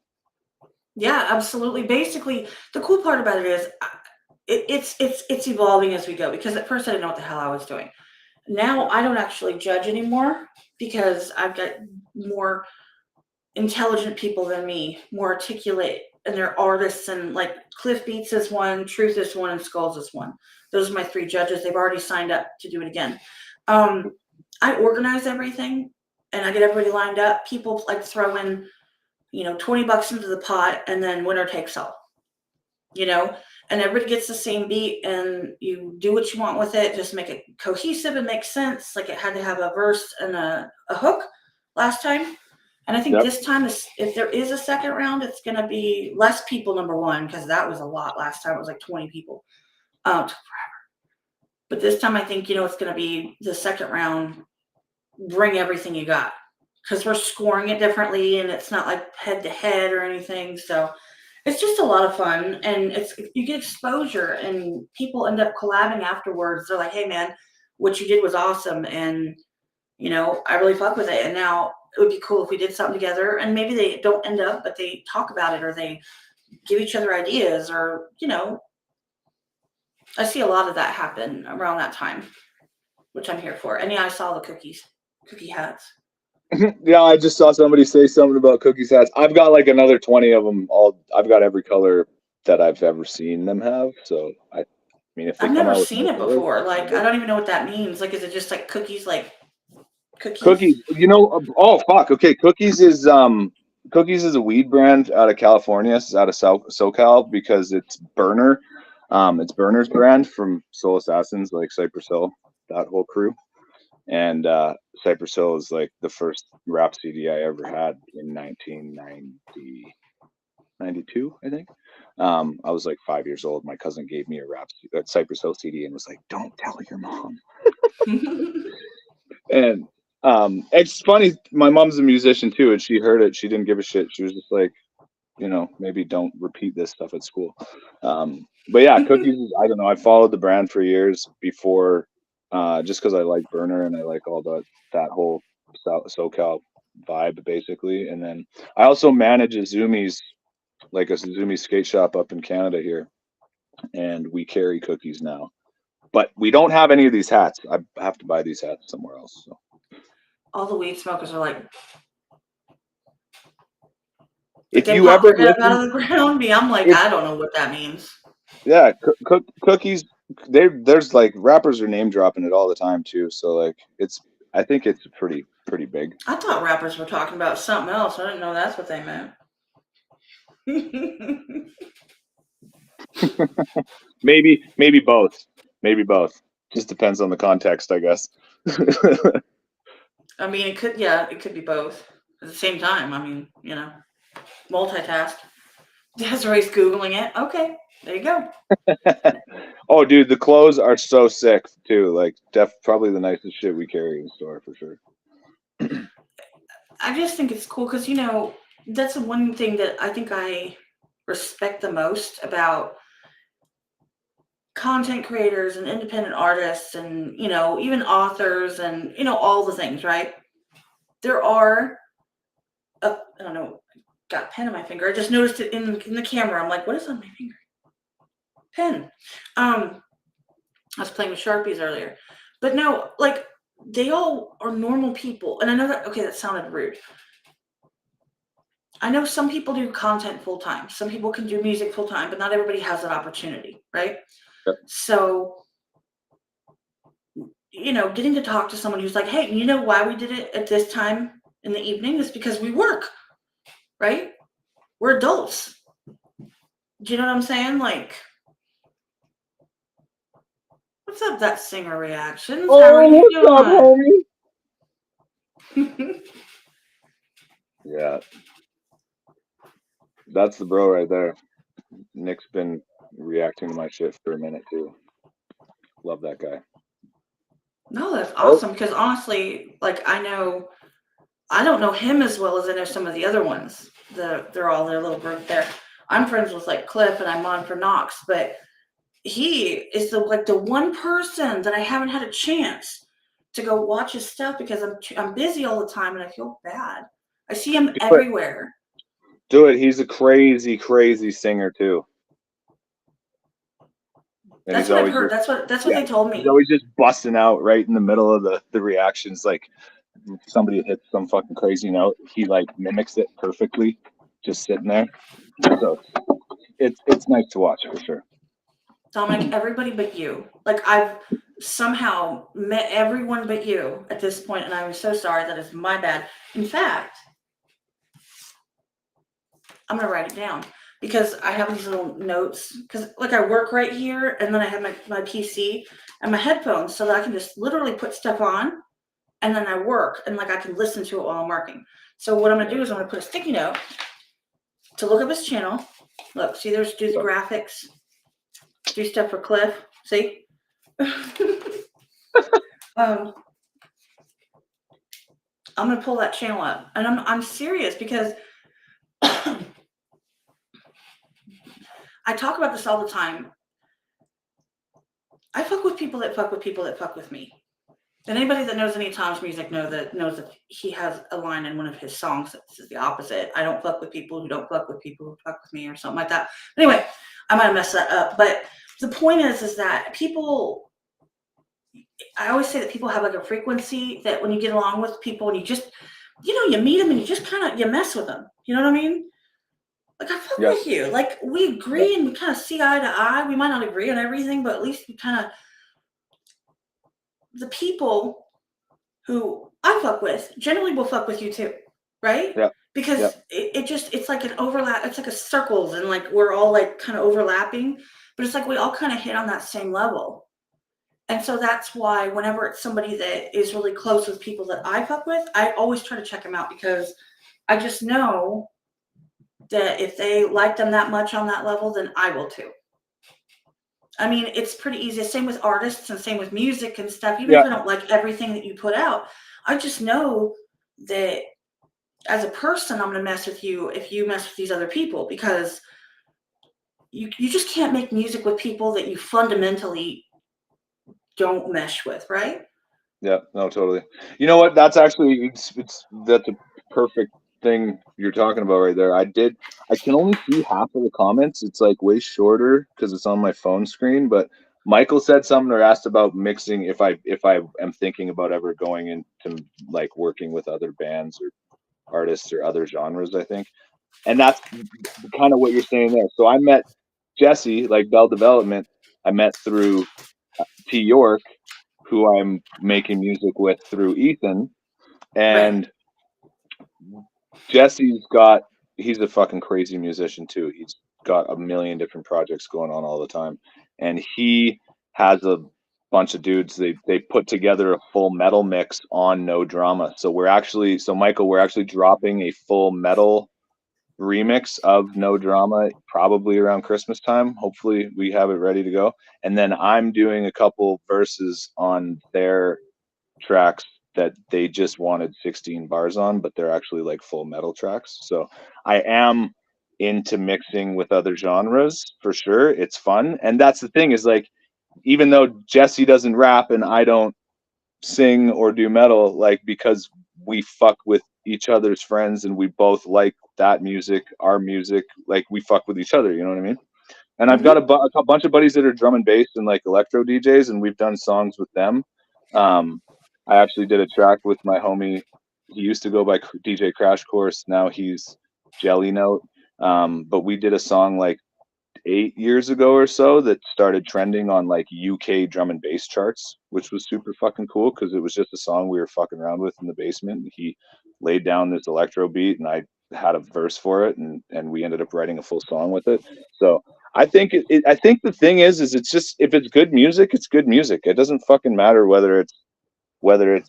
Yeah, absolutely. Basically, the cool part about it is it's evolving as we go, because at first I didn't know what the hell I was doing. Now I don't actually judge anymore because I've got more intelligent people than me, more articulate, and they're artists, and like Cliff Beats is one, Truth is one, and Skulls is one. Those are my 3 judges. They've already signed up to do it again. I organize everything and I get everybody lined up. People like throw in, $20 into the pot, and then winner takes all, and everybody gets the same beat, and you do what you want with it. Just make it cohesive and make sense. Like, it had to have a verse and a hook last time. And I think this time, if there is a second round, it's going to be less people, number one, because that was a lot last time. It was like 20 people. It took forever. But this time, I think, it's going to be the second round, bring everything you got. Because we're scoring it differently, and it's not like head-to-head or anything. So it's just a lot of fun, and you get exposure, and people end up collabing afterwards. They're like, hey, man, what you did was awesome, and, I really fuck with it. And now it would be cool if we did something together, and maybe they don't end up, but they talk about it, or they give each other ideas, or, I see a lot of that happen around that time, which I'm here for. And yeah, I saw the cookie hats. Yeah, I just saw somebody say something about cookies hats. I've got like another 20 of them. I've got every color that I've ever seen them have. So I mean, if they I've come never out with seen more it colors, before. Like, I don't even know what that means. Like, is it just like cookies, like cookies? cookies. Oh fuck. Okay, Cookies is a weed brand out of California. It's out of SoCal because it's Burner. It's Burner's brand from Soul Assassins, like Cypress Hill, that whole crew. And Cypress Hill is like the first rap CD I ever had in 1990. 92, I think. I was like 5 years old. My cousin gave me a Cypress Hill CD and was like, "Don't tell your mom." And it's funny. My mom's a musician too, and she heard it. She didn't give a shit. She was just like, maybe don't repeat this stuff at school. But yeah, cookies. I don't know. I followed the brand for years before, just because I like Burner and I like all that whole SoCal vibe basically. And then I also manage a Zoomies skate shop up in Canada here, and we carry cookies now. But we don't have any of these hats. I have to buy these hats somewhere else. So. All the weed smokers are like, If they you pop ever their head out listen, of the ground. Me, I'm like, if I don't know what that means. yeah, cookies. There's like rappers are name dropping it all the time too. So like I think it's pretty big. I thought rappers were talking about something else. I didn't know that's what they meant. Maybe both. Maybe both. Just depends on the context, I guess. I mean, it could be both at the same time. I mean, multitask. Desiree's Googling it. Okay, there you go. Oh, dude, the clothes are so sick too. Like, probably the nicest shit we carry in the store for sure. I just think it's cool because, that's the one thing that I think I respect the most about content creators and independent artists and, even authors and, all the things, right? There are, I don't know, got a pen in my finger. I just noticed it in the camera. I'm like, what is on my finger? Pen. I was playing with Sharpies earlier. But no, like, they all are normal people. And I know that sounded rude. I know some people do content full time. Some people can do music full time, but not everybody has that opportunity, right? Yep. So, getting to talk to someone who's like, hey, you know why we did it at this time in the evening is because we work, right? We're adults. Do you know what I'm saying? Like, what's up, that singer reactions? How are you doing? Up, homie? Yeah. That's the bro right there. Nick's been reacting to my shit for a minute too. Love that guy. No, that's awesome because honestly, like, I don't know him as well as I know some of the other ones. They're all their little group there. I'm friends with like Cliff and I'm on for Knox, but he is the one person that I haven't had a chance to go watch his stuff because I'm busy all the time and I feel bad. I see him everywhere. Do it. He's a crazy singer too. And that's what I've heard. That's what they told me. He's always just busting out right in the middle of the reactions. Like somebody hits some fucking crazy note, he like mimics it perfectly, just sitting there. So it's nice to watch for sure. Dominic, everybody but you. Like, I've somehow met everyone but you at this point, and I'm so sorry. That is my bad. In fact, I'm gonna write it down because I have these little notes. Because like I work right here, and then I have my PC and my headphones, so that I can just literally put stuff on, and then I work, and like I can listen to it while I'm working. So what I'm gonna do is I'm gonna put a sticky note to look up his channel. Look, see, do the graphics. Do stuff for Cliff. See? I'm gonna pull that channel up, and I'm serious because I talk about this all the time. I fuck with people that fuck with people that fuck with me. And anybody that knows any of Tom's music knows that he has a line in one of his songs that says the opposite. I don't fuck with people who don't fuck with people who fuck with me, or something like that. Anyway, I might have messed that up, but the point is that people, I always say that people have like a frequency that when you get along with people and you just, you meet them and you just kind of, you mess with them. You know what I mean? Like, I fuck Yeah. with you. Like, we agree and we kind of see eye to eye. We might not agree on everything, but at least we kind of, the people who I fuck with generally will fuck with you too, right? Yeah. Because Yeah. it's like an overlap. It's like a circles and like we're all like kind of overlapping, but it's like we all kind of hit on that same level. And so that's why whenever it's somebody that is really close with people that I fuck with, I always try to check them out because I just know that if they like them that much on that level, then I will too. I mean, it's pretty easy. Same with artists and same with music and stuff. Even if I don't like everything that you put out, I just know that as a person, I'm going to mess with you if you mess with these other people because you just can't make music with people that you fundamentally don't mesh with, right? Yeah, no, totally. You know what? That's actually that's a perfect thing you're talking about right there. I can only see half of the comments. It's like way shorter because it's on my phone screen. But Michael said something or asked about mixing if I am thinking about ever going into like working with other bands or artists or other genres, I think. And that's kind of what you're saying there. So I met Jesse, like Bell Development, I met through T York, who I'm making music with through Ethan. Right. And he's a fucking crazy musician too. He's got a million different projects going on all the time. And he has a bunch of dudes. They put together a full metal mix on No Drama. So Michael, we're actually dropping a full metal remix of No Drama probably around Christmas time. Hopefully we have it ready to go. And then I'm doing a couple verses on their tracks that they just wanted 16 bars on, but they're actually like full metal tracks. So I am into mixing with other genres for sure. It's fun. And that's the thing is like, even though Jesse doesn't rap and I don't sing or do metal, like because we fuck with each other's friends and we both like that music, our music, like we fuck with each other, you know what I mean? And I've got a bunch of buddies that are drum and bass and like electro DJs, and we've done songs with them. I actually did a track with my homie. He used to go by DJ Crash Course. Now he's Jelly Note. But we did a song like 8 years ago or so that started trending on like UK drum and bass charts, which was super fucking cool because it was just a song we were fucking around with in the basement. And he laid down this electro beat and I had a verse for it, and we ended up writing a full song with it. So I think I think the thing is it's just, if it's good music, it's good music. It doesn't fucking matter whether it's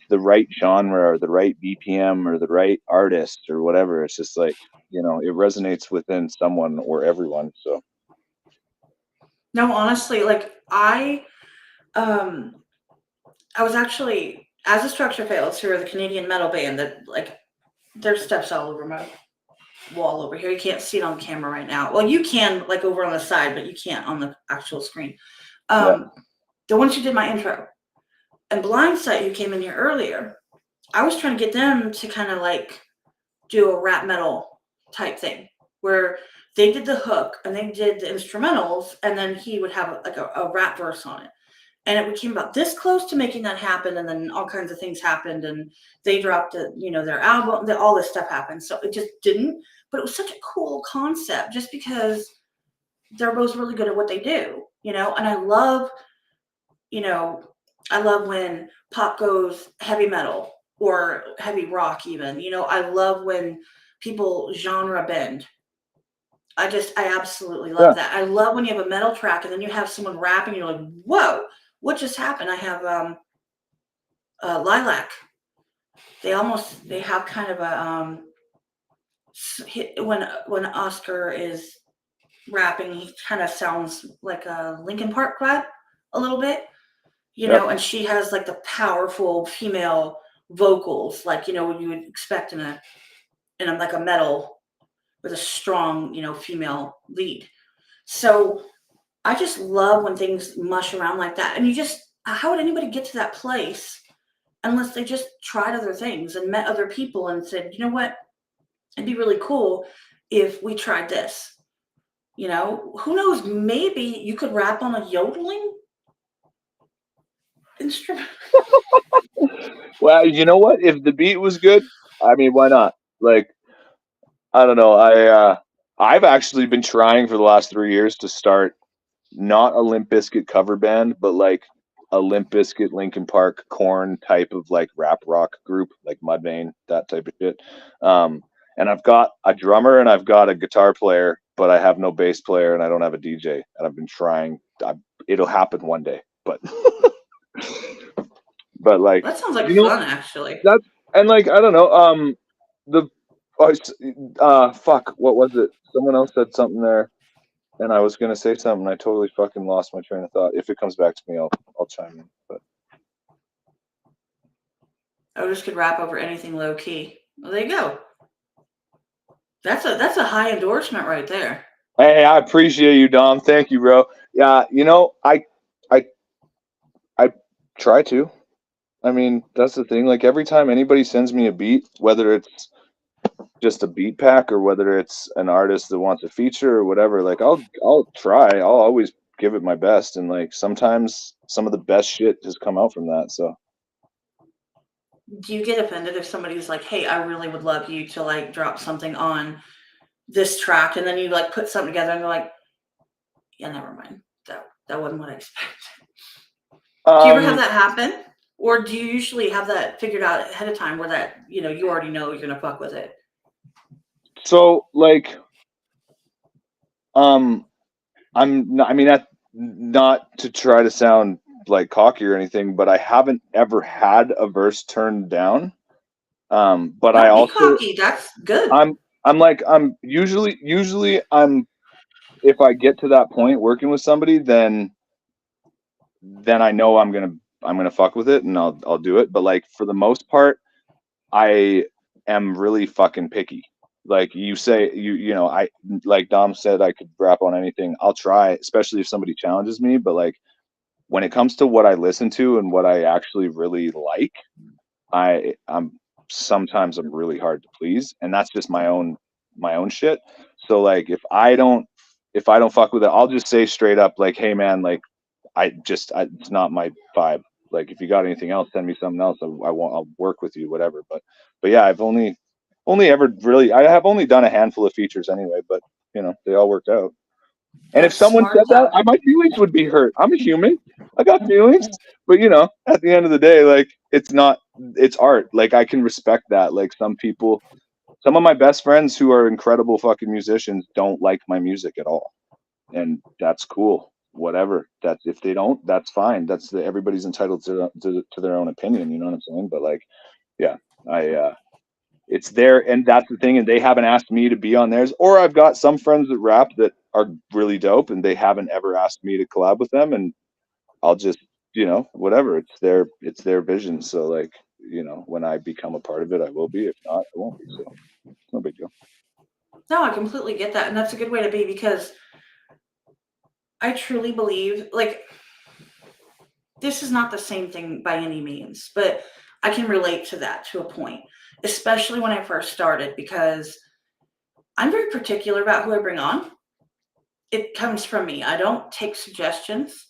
the right genre or the right BPM or the right artist or whatever. It's just like, it resonates within someone or everyone. So No, honestly, like I was actually, as a Structure Fails, who are the Canadian metal band that like there's steps all over my wall over here. You can't see it on camera right now. Well, you can like over on the side, but you can't on the actual screen. The ones who did my intro and Blindsight, who came in here earlier, I was trying to get them to kind of like do a rap metal type thing where they did the hook and they did the instrumentals, and then he would have like a rap verse on it. And it became about this close to making that happen, and then all kinds of things happened, and they dropped their album, all this stuff happened. So it just didn't. But it was such a cool concept just because they're both really good at what they do, and I love, when pop goes heavy metal or heavy rock even. I love when people genre bend. I absolutely love that. I love when you have a metal track and then you have someone rapping, you're like, whoa, what just happened? I have Lilac. They have kind of a when Oscar is rapping, he kind of sounds like a Linkin Park vibe a little bit, and she has like the powerful female vocals, like what you would expect in a like a metal with a strong, female lead. So I just love when things mush around like that. And how would anybody get to that place unless they just tried other things and met other people and said, you know what, it'd be really cool if we tried this. You know, who knows? Maybe you could rap on a yodeling instrument. Well, you know what? If the beat was good, I mean, why not? Like, I don't know. I've actually been trying for the last 3 years to start not a Limp Bizkit cover band, but like a Limp Bizkit, Linkin Park, Korn type of like rap rock group, like Mudvayne, that type of shit. And I've got a drummer and I've got a guitar player, but I have no bass player and I don't have a DJ. And I've been trying. It'll happen one day, but but like, That sounds like you know, fun, actually. that's and like I don't know. The fuck, what was it? Someone else said something there, and I was gonna say something. I totally fucking lost my train of thought. If it comes back to me, I'll chime in. But Otis could rap over anything low key. Well, there you go. That's a high endorsement right there. hey, I appreciate you, Dom. Thank you, bro. Yeah, you know, I try to. I mean, that's the thing. Like every time anybody sends me a beat, whether it's just a beat pack or whether it's an artist that wants a feature or whatever, like I'll try. I'll always give it my best, and like sometimes some of the best shit has come out from that. So Do you get offended if somebody's like, "Hey, I really would love you to like drop something on this track," and then you like put something together and you're like, "Yeah, never mind. That wasn't what I expected." Do you ever have that happen? Or do you usually have that figured out ahead of time where that, you know, you already know you're gonna fuck with it? so like I'm not, I mean, that's not to try to sound like cocky or anything, but I haven't ever had a verse turned down. But I No, be also cocky. That's good. I'm usually I'm if I get to that point working with somebody, then I know I'm gonna fuck with it and I'll do it. But like for the most part, I am really fucking picky. Like you say, you know, I like Dom said, I could rap on anything. I'll try, especially if somebody challenges me. But like when it comes to what I listen to and what I actually really like, I'm sometimes I'm really hard to please, and that's just my own shit. So like if I don't fuck with it, I'll just say straight up like, hey man, like it's not my vibe. Like if you got anything else, send me something else. I'll work with you, whatever. But yeah, I've only ever really I have only done a handful of features anyway, but you know they all worked out. And if That's someone smart said that, though. my feelings would be hurt. I'm a human. I got feelings. But you know, at the end of the day, like it's art. Like I can respect that. Like some of my best friends who are incredible fucking musicians don't like my music at all. And that's cool. Whatever. That's if they don't, that's fine. Everybody's entitled to their own opinion, you know what I'm saying? But like, yeah, I it's there, and that's the thing, and they haven't asked me to be on theirs, or I've got some friends that rap that are really dope and they haven't ever asked me to collab with them, and I'll just, you know, whatever, it's their vision. So like, you know, when I become a part of it, I will be. If not, I won't be. So it's no big deal. No, I completely get that. And that's a good way to be because I truly believe like this is not the same thing by any means, but I can relate to that to a point, especially when I first started because I'm very particular about who I bring on. It comes from me. I don't take suggestions.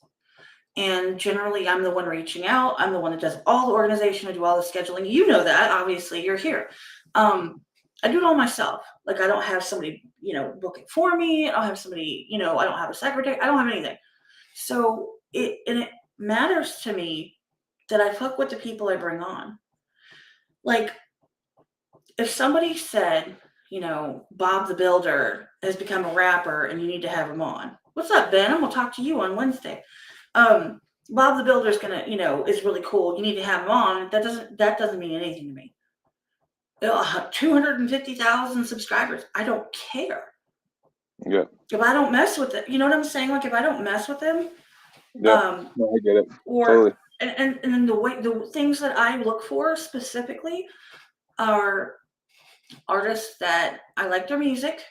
And generally, I'm the one reaching out. I'm the one that does all the organization. I do all the scheduling. You know that. Obviously, you're here. I do it all myself. Like, I don't have somebody, you know, book it for me. I don't have somebody, you know, I don't have a secretary. I don't have anything. So it matters to me that I fuck with the people I bring on. Like, if somebody said, you know, Bob the Builder has become a rapper and you need to have him on. What's up, Ben? I'm gonna talk to you on Wednesday. Bob the Builder is gonna, you know, is really cool. You need to have him on. That doesn't mean anything to me. 250,000 subscribers. I don't care. Yeah. If I don't mess with it, you know what I'm saying? Like if I don't mess with them, Yeah. No, I get it. or Totally. and then the things that I look for specifically are artists that I like their music.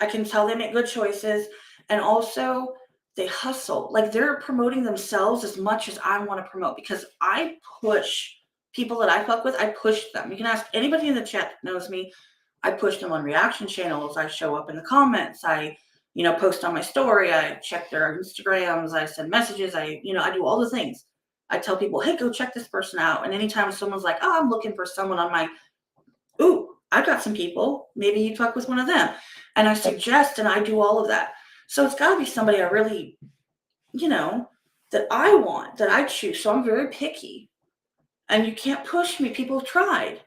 I can tell they make good choices, and also they hustle. Like they're promoting themselves as much as I want to promote because I push people that I fuck with. I push them. You can ask anybody in the chat that knows me. I push them on reaction channels. I show up in the comments. I post on my story. I check their Instagrams. I send messages. I do all the things. I tell people, hey, go check this person out. And anytime someone's like, oh, I'm looking for someone on my, ooh, I've got some people. Maybe you talk with one of them. And I suggest, and I do all of that. So it's got to be somebody I really, that I want, that I choose. So I'm very picky. And you can't push me. People have tried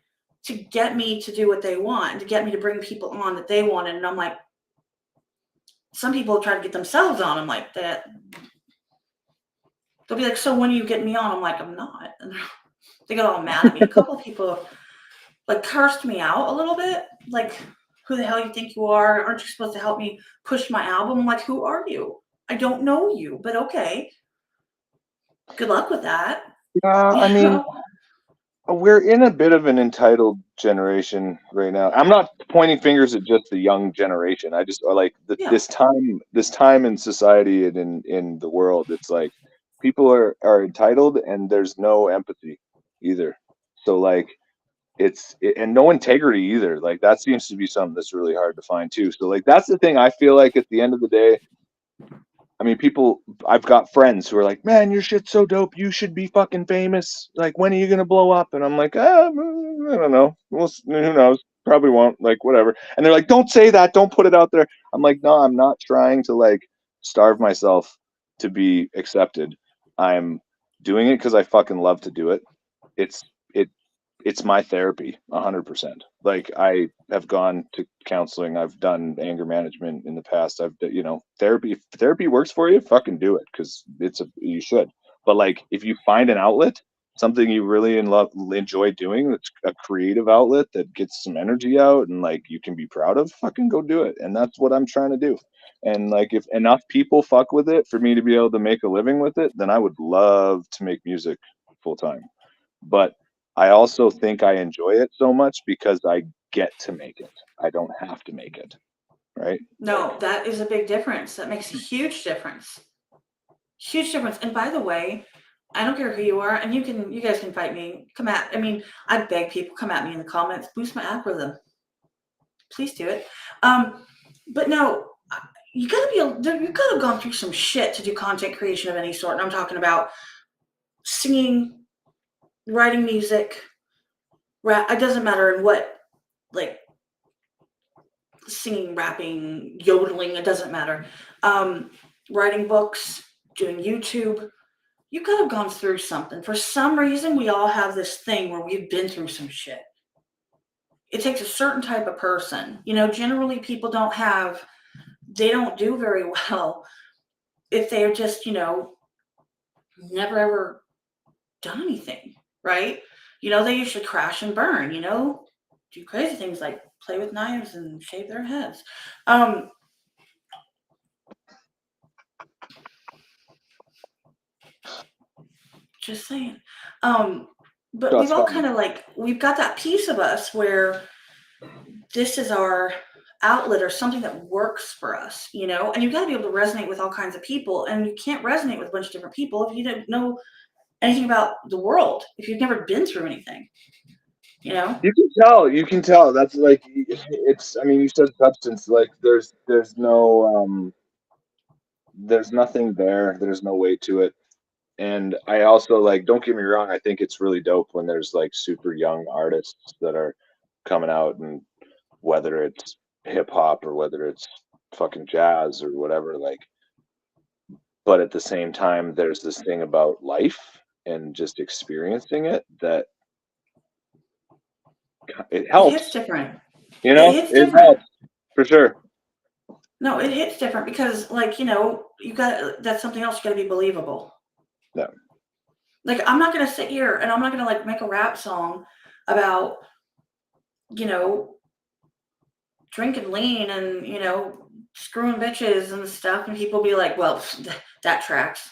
to get me to do what they want, to get me to bring people on that they wanted. And I'm like, some people try to get themselves on. I'm like, that. They'll be like, so when are you getting me on? I'm like, I'm not. And they get all mad at me. A couple of people like cursed me out a little bit. Like, who the hell you think you are? Aren't you supposed to help me push my album? I'm like, who are you? I don't know you, but okay. Good luck with that. Yeah, I mean, we're in a bit of an entitled generation right now. I'm not pointing fingers at just the young generation. I just like this time in society and in the world. It's like people are entitled and there's no empathy either. So like and no integrity either. Like that seems to be something that's really hard to find too. So like that's the thing. I feel like at the end of the day, I mean, I've got friends who are like, man, your shit's so dope. You should be fucking famous. Like, when are you going to blow up? And I'm like, I don't know. Who knows? Probably won't. Like, whatever. And they're like, don't say that. Don't put it out there. I'm like, no, I'm not trying to like starve myself to be accepted. I'm doing it because I fucking love to do it. It's my therapy 100%. Like I have gone to counseling. I've done anger management in the past. Therapy. If therapy works for you, fucking do it. Cause you should, but like, if you find an outlet, something you really enjoy doing, that's a creative outlet that gets some energy out and like, you can be proud of, fucking go do it. And that's what I'm trying to do. And like, if enough people fuck with it for me to be able to make a living with it, then I would love to make music full time. But I also think I enjoy it so much because I get to make it. I don't have to make it. Right? No, that is a big difference. That makes a huge difference. Huge difference. And by the way, I don't care who you are, and you guys can fight me. I beg people, come at me in the comments, boost my algorithm. Please do it. But no, you gotta have gone through some shit to do content creation of any sort. And I'm talking about singing, writing music, rap. It doesn't matter in what, like singing, rapping, yodeling. It doesn't matter. Writing books, doing YouTube. You could have gone through something. For some reason, we all have this thing where we've been through some shit. It takes a certain type of person. Generally people they don't do very well if they're just, never ever done anything, right? They usually crash and burn, do crazy things like play with knives and shave their heads. Just saying. But we've all kind of we've got that piece of us where this is our outlet or something that works for us, and you've got to be able to resonate with all kinds of people. And you can't resonate with a bunch of different people if you don't know anything about the world, if you've never been through anything, You can tell. That's like, you said substance, like there's nothing there. There's no way to it. And I also don't get me wrong, I think it's really dope when there's like super young artists that are coming out, and whether it's hip hop or whether it's fucking jazz or whatever, but at the same time, there's this thing about life and just experiencing it that it helps. It hits different. It helps for sure. No, it hits different because that's something else. You got to be believable. Yeah. I'm not going to sit here and I'm not going to make a rap song about, drinking lean and, screwing bitches and stuff. And people be like, well, that tracks.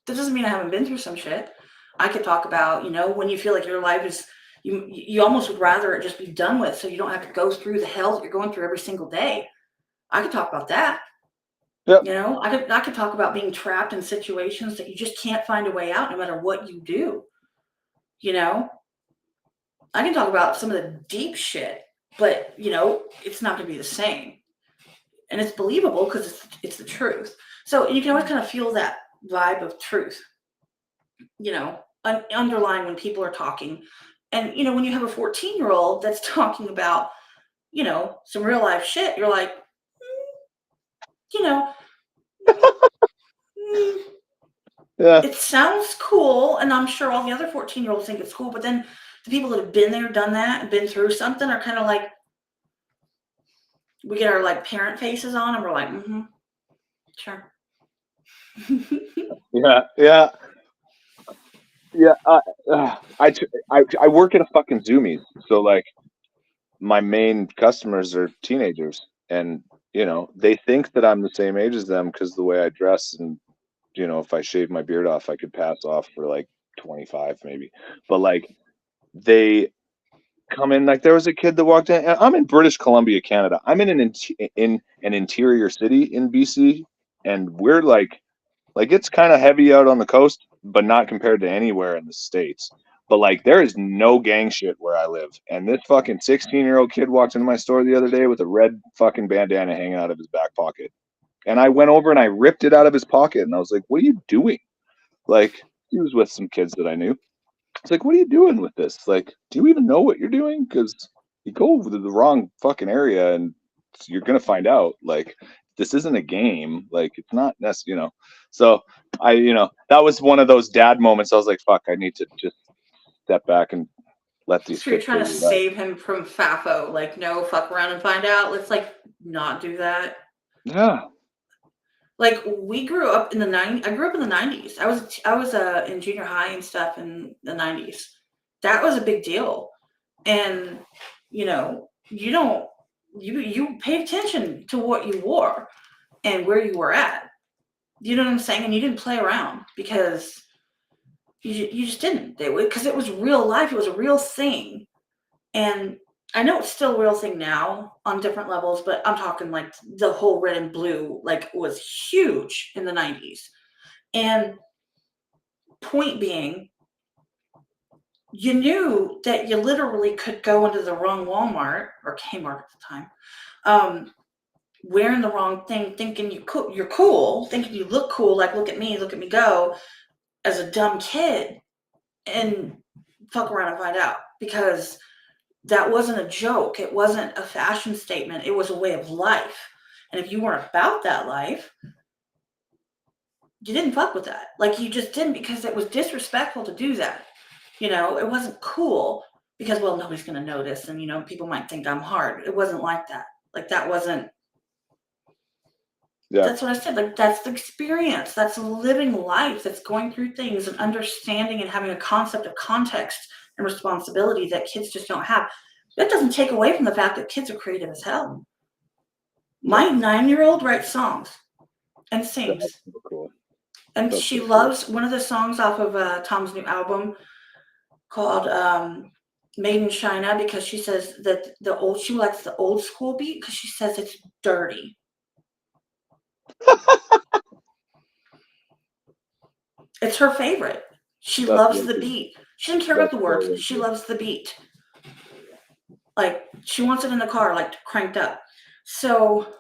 That doesn't mean I haven't been through some shit. I could talk about, when you feel like your life is, you almost would rather it just be done with so you don't have to go through the hell that you're going through every single day. I could talk about that. Yep. I could talk about being trapped in situations that you just can't find a way out no matter what you do. I can talk about some of the deep shit, but you know, it's not going to be the same, and it's believable because it's the truth. So you can always kind of feel that vibe of truth, you know, underlying when people are talking. And you know, when you have a 14-year-old that's talking about, you know, some real life shit, you're like, you know, Yeah. it sounds cool, and I'm sure all the other 14-year-olds think it's cool, but then the people that have been there, done that, and been through something are kind of like, we get our like parent faces on, and we're like, sure. Yeah. Yeah. Yeah. I work at a fucking Zoomies, so like my main customers are teenagers, and you know they think that I'm the same age as them because the way I dress, and you know if I shave my beard off, I could pass off for like 25 maybe, but like they come in like there was a kid that walked in. And I'm in British Columbia, Canada. I'm in an interior city in BC, and we're like it's kind of heavy out on the coast, but not compared to anywhere in the States. But like there is no gang shit where I live. And this fucking 16-year-old kid walked into my store the other day with a red fucking bandana hanging out of his back pocket. And I went over and I ripped it out of his pocket and I was like, "What are you doing?" Like he was with some kids that I knew. It's like, "What are you doing with this? Like, do you even know what you're doing? Because you go over to the wrong fucking area and you're gonna find out. Like, this isn't a game. Like, it's not necessarily, you know." So that was one of those dad moments. I was like, "Fuck, I need to just step back and let these So you're kids trying to figure it out." save him from FAFO, like, no, fuck around and find out. Let's like not do that. Yeah. Like we grew up in the 90s. I grew up in the 90s. I was in junior high and stuff in the 90s. That was a big deal. And you know, you paid attention to what you wore and where you were at. You know what I'm saying? And you didn't play around because you just didn't. Because it was real life. It was a real thing. And I know it's still a real thing now on different levels, but I'm talking like the whole red and blue like was huge in the 90s. And point being, you knew that you literally could go into the wrong Walmart or Kmart at the time, wearing the wrong thing, thinking you're cool, thinking you look cool, like look at me go, as a dumb kid, and fuck around and find out, because that wasn't a joke. It wasn't a fashion statement. It was a way of life. And if you weren't about that life, you didn't fuck with that. Like you just didn't, because it was disrespectful to do that. You know, it wasn't cool because, well, nobody's going to notice. And, you know, people might think I'm hard. It wasn't like that. Like that wasn't, Yeah. that's what I said. Like that's the experience. That's living life. That's going through things and understanding and having a concept of context and responsibility that kids just don't have. That doesn't take away from the fact that kids are creative as hell. My 9-year-old writes songs and sings. That's so cool. And That's she so loves one of the songs off of Tom's new album called Made in China, because she says that she likes the old school beat because she says it's dirty. It's her favorite. She loves the beat. She doesn't care about the words. She loves the beat. Like she wants it in the car, like cranked up. So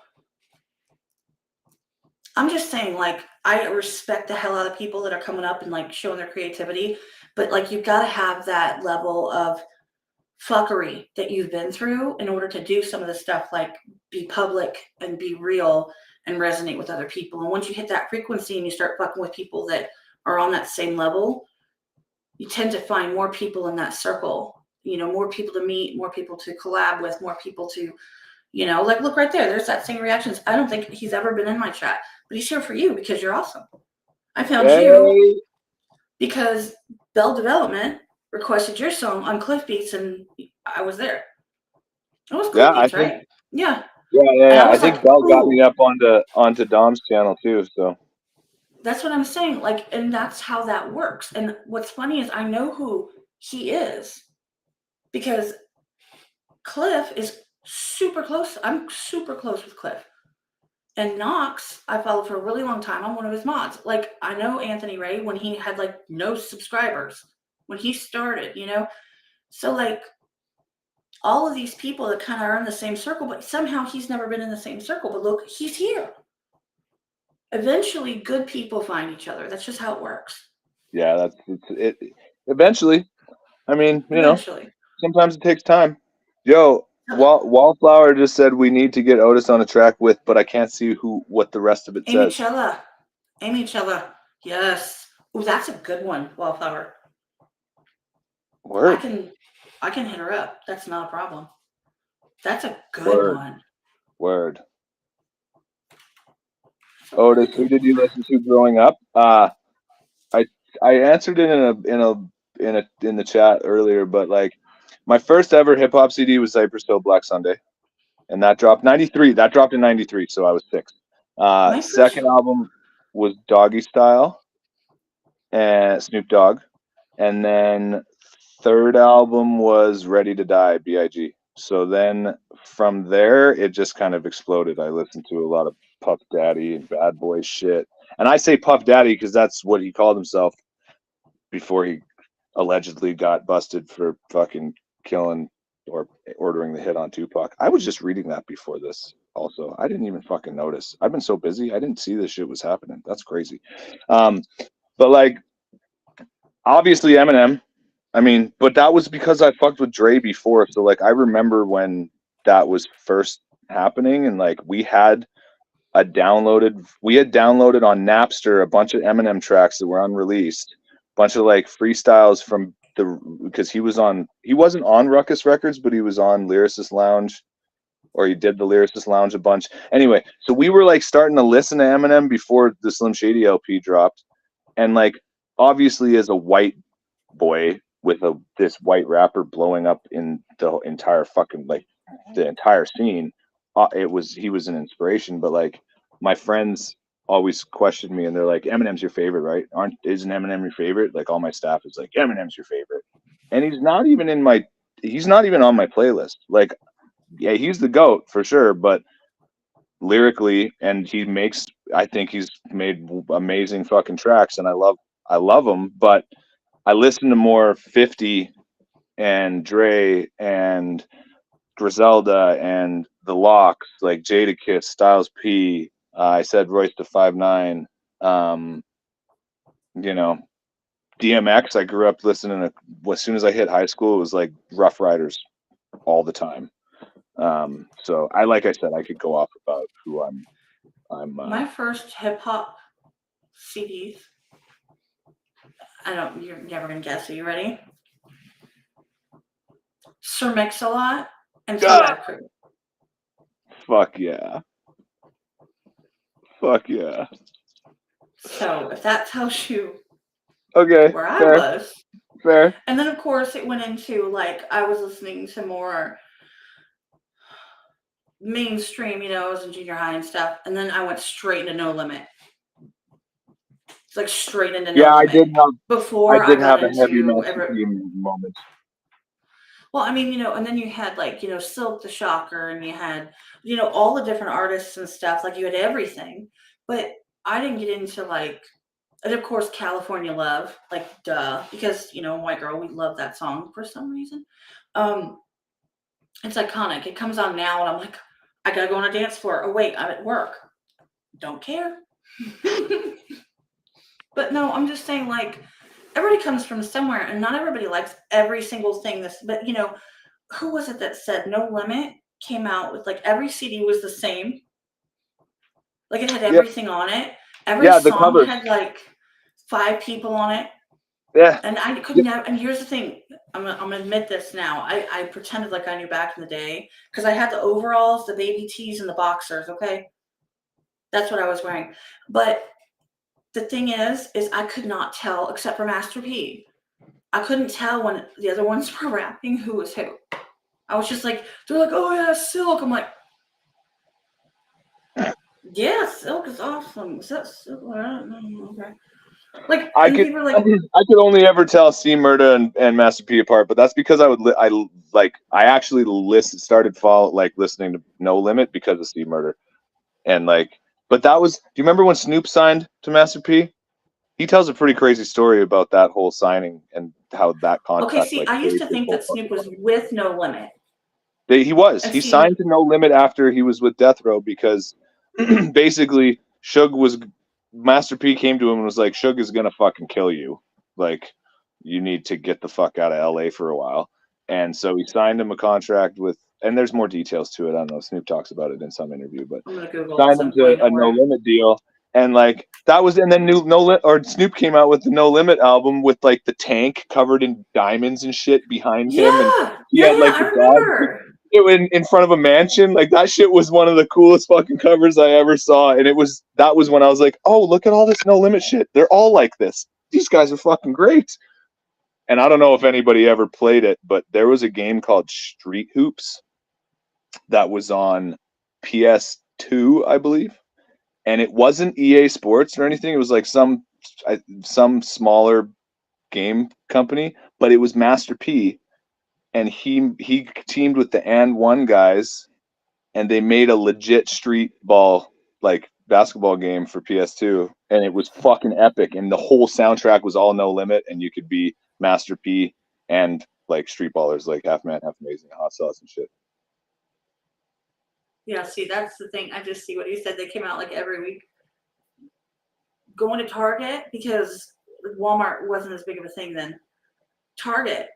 I'm just saying, like, I respect the hell out of people that are coming up and like showing their creativity, but like you've got to have that level of fuckery that you've been through in order to do some of the stuff, like be public and be real and resonate with other people. And once you hit that frequency and you start fucking with people that are on that same level, you tend to find more people in that circle, you know, more people to meet, more people to collab with, more people to, you know, like look right there. There's that same reactions. I don't think he's ever been in my chat, but he's here for you because you're awesome. I found you because Bell Development requested your song on Cliff Beats, and I was there. It was Cliff Beats, right? Yeah. Yeah. I think Bell got me up onto Dom's channel too. So that's what I'm saying. Like, and that's how that works. And what's funny is I know who he is because Cliff is super close. I'm super close with Cliff. And Knox, I followed for a really long time. I'm one of his mods. Like, I know Anthony Ray when he had like no subscribers, when he started, you know? So like, all of these people that kind of are in the same circle, but somehow he's never been in the same circle. But look, he's here. Eventually, good people find each other. That's just how it works. Yeah, that's it. Eventually, I mean, Eventually. sometimes it takes time. Yo, Wallflower just said we need to get Otis on a track with, but I can't see what the rest of it says. Amy Chella. Yes. Oh, that's a good one, Wallflower. Word. I can hit her up. That's not a problem. That's a good one. Word. Otis, who did you listen to growing up? I answered it in the chat earlier, but like my first ever hip hop CD was Cypress Hill Black Sunday, and that dropped 93. That dropped in 93, so I was 6. Second album was Doggy Style and Snoop Dogg, and then third album was Ready to Die, B.I.G. So then from there, it just kind of exploded. I listened to a lot of Puff Daddy and Bad Boy shit. And I say Puff Daddy because that's what he called himself before he allegedly got busted for fucking killing or ordering the hit on Tupac. I was just reading that before this also. I didn't even fucking notice. I've been so busy. I didn't see this shit was happening. That's crazy. But like, obviously Eminem. I mean, but that was because I fucked with Dre before. So like, I remember when that was first happening, and like we had downloaded on Napster a bunch of Eminem tracks that were unreleased, a bunch of like freestyles from because he wasn't on Ruckus Records, but he was on Lyricist Lounge, or he did the Lyricist Lounge a bunch. Anyway, so we were like starting to listen to Eminem before the Slim Shady LP dropped, and like obviously as a white boy with this white rapper blowing up in the entire fucking like the entire scene, he was an inspiration. But like my friends always questioned me, and they're like, Eminem's your favorite, right? Isn't Eminem your favorite? Like all my staff is like, Eminem's your favorite, and he's not even on my playlist. Like, yeah, he's the GOAT for sure, but lyrically, and I think he's made amazing fucking tracks, and I love him, but I listen to more 50 and Dre and Griselda and The Locks, like Jadakiss, Styles P. I said Royce da 5'9". DMX. I grew up listening to. As soon as I hit high school, it was like Rough Riders all the time. So like I said, I could go off about who I'm. My first hip hop CDs. You're never gonna guess. Are you ready? Sir Mix-a-Lot and Two-Live Crew. Fuck yeah. Fuck yeah. So if that tells you where I was. Fair. And then of course it went into like I was listening to more mainstream, I was in junior high and stuff, and then I went straight into No Limit. It's like straight into No Limit. I did have a heavy moment. Well, I mean, and then you had like, Silk the Shocker, and you had, all the different artists and stuff. Like you had everything, but I didn't get into like, and of course, California Love, like duh, because white girl, we love that song for some reason. It's iconic. It comes on now, and I'm like, I gotta go on a dance floor. Oh wait, I'm at work. Don't care. But no, I'm just saying, like, everybody comes from somewhere, and not everybody likes every single thing. But who was it that said No Limit came out with like every CD was the same, like it had everything on it. Every song had like 5 people on it. Yeah. And I couldn't have. And here's the thing: I'm gonna admit this now. I pretended like I knew back in the day because I had the overalls, the baby tees, and the boxers. Okay, that's what I was wearing, but. The thing is I could not tell, except for Master P. I couldn't tell when the other ones were rapping who was who. I was just like, they're like, oh yeah, Silk. I'm like, yeah, Silk is awesome. Is that Silk? Okay. Like I could only ever tell C Murda and Master P apart, but that's because I actually listening to No Limit because of C Murda, and like. But that was. Do you remember when Snoop signed to Master P? He tells a pretty crazy story about that whole signing and how that contract. Okay, see, I used to think that Snoop was with No Limit. And He see, signed to No Limit after he was with Death Row because basically Master P came to him and was like, Suge is gonna fucking kill you. Like, you need to get the fuck out of LA for a while. And so he signed him a contract with, and there's more details to it. I don't know. Snoop talks about it in some interview, but I'm gonna Google at signed him some point. to a Don't No worry. Limit deal. And like that was, and then Snoop came out with the No Limit album with like the tank covered in diamonds and shit behind him, and he had like I the dog in front of a mansion. Like that shit was one of the coolest fucking covers I ever saw, and that was when I was like, oh, look at all this No Limit shit. They're all like this. These guys are fucking great. And I don't know if anybody ever played it, but there was a game called Street Hoops that was on PS2, I believe. And it wasn't EA Sports or anything. It was like some smaller game company, but it was Master P. And he teamed with the And One guys, and they made a legit street ball, like basketball game for PS2. And it was fucking epic. And the whole soundtrack was all No Limit, and you could be Master P and like street ballers, like Half Man, Half Amazing, Hot Sauce and shit. Yeah, see, that's the thing. I just see what he said. They came out like every week. Going to Target, because Walmart wasn't as big of a thing then. Target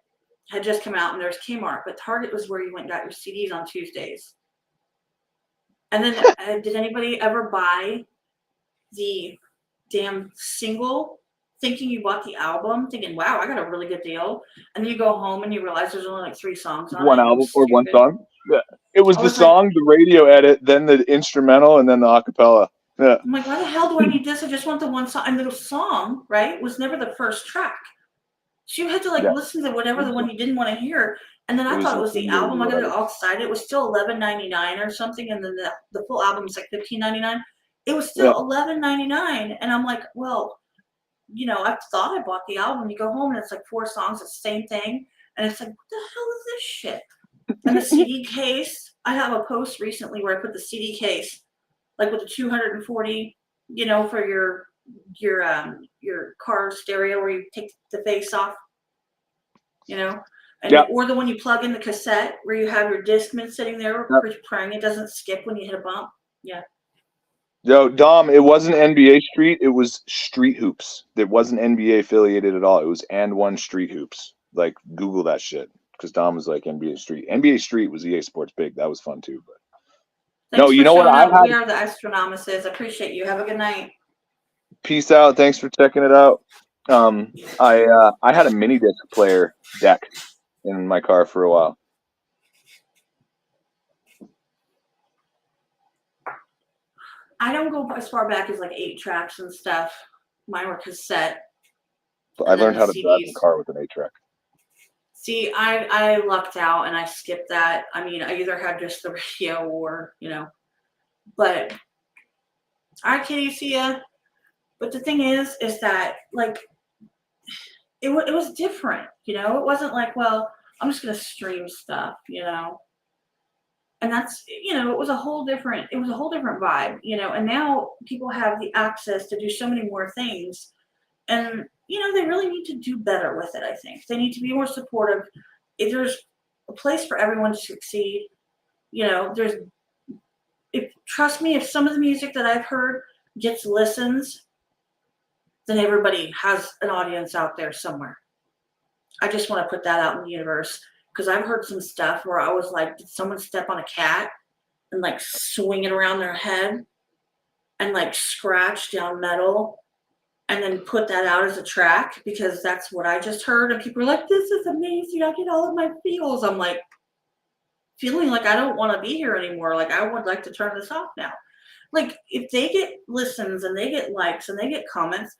had just come out, and there's Kmart, but Target was where you went and got your CDs on Tuesdays. And then did anybody ever buy the damn single thinking you bought the album, thinking, wow, I got a really good deal? And then you go home and you realize there's only like 3 songs on One it. album or one song? Yeah. It was I the was song, the radio edit, then the instrumental, and then the acapella. Yeah. I'm like, why the hell do I need this? I just want the one song. And the song, right, was never the first track. So you had to listen to whatever the one you didn't want to hear. And then I thought it was the album. I got it all excited. It was still $11.99 or something, and then the full album was like $15.99. It was still $11.99, and I'm like, well, I thought I bought the album. You go home and it's like 4 songs, it's the same thing, and it's like, what the hell is this shit? And the CD case. I have a post recently where I put the CD case, like with the 240, for your car stereo where you take the face off, or the one you plug in the cassette where you have your Discman sitting there praying it doesn't skip when you hit a bump. Yeah. Yo, Dom, it wasn't NBA Street, it was Street Hoops. It wasn't NBA affiliated at all. It was And One Street Hoops. Like, Google that shit. Because Dom was like NBA Street. NBA Street was EA Sports big. That was fun too. But thanks for showing up. We are the Astronomises. Appreciate you. Have a good night. Peace out. Thanks for checking it out. I had a mini disc player deck in my car for a while. I don't go as far back as like 8 tracks and stuff. Mine were cassette. I learned how to drive a car with an 8-track. See, I lucked out and I skipped that. I mean, I either had just the radio or, but I can't see ya. But the thing is that like it was different, It wasn't like, well, I'm just gonna stream stuff, And that's, it was a whole different vibe, and now people have the access to do so many more things. And, they really need to do better with it, I think. They need to be more supportive. If there's a place for everyone to succeed, trust me, if some of the music that I've heard gets listens, then everybody has an audience out there somewhere. I just want to put that out in the universe. Because I've heard some stuff where I was like, did someone step on a cat and like swing it around their head and like scratch down metal and then put that out as a track? Because that's what I just heard. And people are like, this is amazing. I get all of my feels. I'm like, feeling like I don't want to be here anymore. Like, I would like to turn this off now. Like, if they get listens and they get likes and they get comments,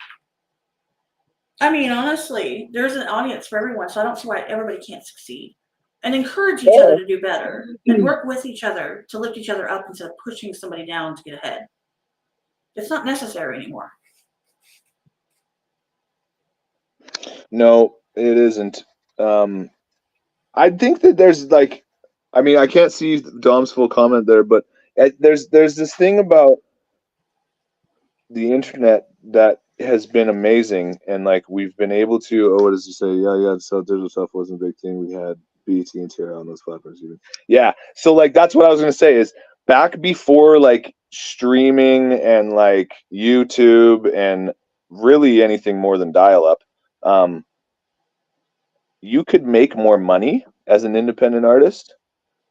I mean, honestly, there's an audience for everyone. So I don't see why everybody can't succeed. And encourage each other to do better and work with each other to lift each other up instead of pushing somebody down to get ahead. It's not necessary anymore. No, it isn't. I think that there's like, I mean, I can't see Dom's full comment there, but there's this thing about the internet that has been amazing, and like we've been able to. Oh, what does he say? Yeah. So digital stuff wasn't a big thing. We had BT and Tara on those platforms. Yeah. So like that's what I was gonna say is back before like streaming and like YouTube and really anything more than dial-up, you could make more money as an independent artist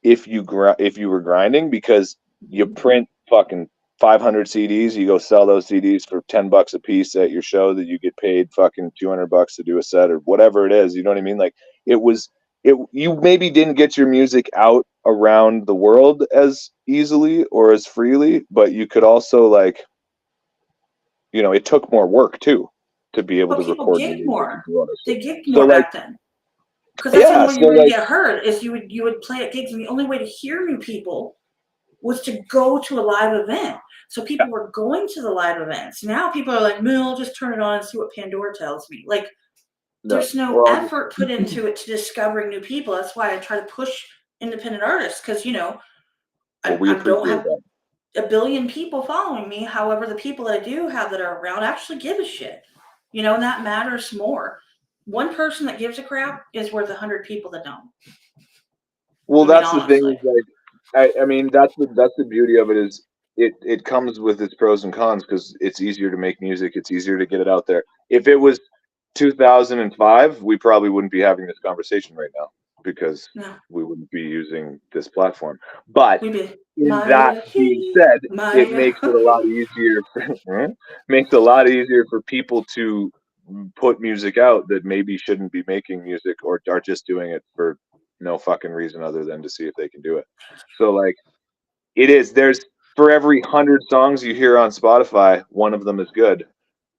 if you were grinding, because you print fucking 500 CDs, you go sell those CDs for $10 a piece at your show, that you get paid fucking $200 to do a set or whatever it is. You know what I mean? Like you maybe didn't get your music out around the world as easily or as freely, but you could also like, you know, it took more work too to be able But to people record gig more. They gigged So more like, back then. Because that's the yeah, only way so you were going like, to get heard is you would play at gigs, and the only way to hear new people was to go to a live event. So people were going to the live events. Now people are like, no, I'll just turn it on and see what Pandora tells me. Like, there's no effort put into it to discovering new people. That's why I try to push independent artists, because, you know, I don't have a billion people following me. However, the people that I do have that are around actually give a shit, you know, and that matters more. One person that gives a crap is worth 100 people that don't. Well, that's the thing. Is like, I mean, that's the beauty of it is it comes with its pros and cons, because it's easier to make music. It's easier to get it out there. If it was 2005, we probably wouldn't be having this conversation right now, because we wouldn't be using this platform. But that being said, it makes it a lot easier. Makes it a lot easier for people to put music out that maybe shouldn't be making music, or are just doing it for no fucking reason other than to see if they can do it. So like, there's for every 100 songs you hear on Spotify, one of them is good.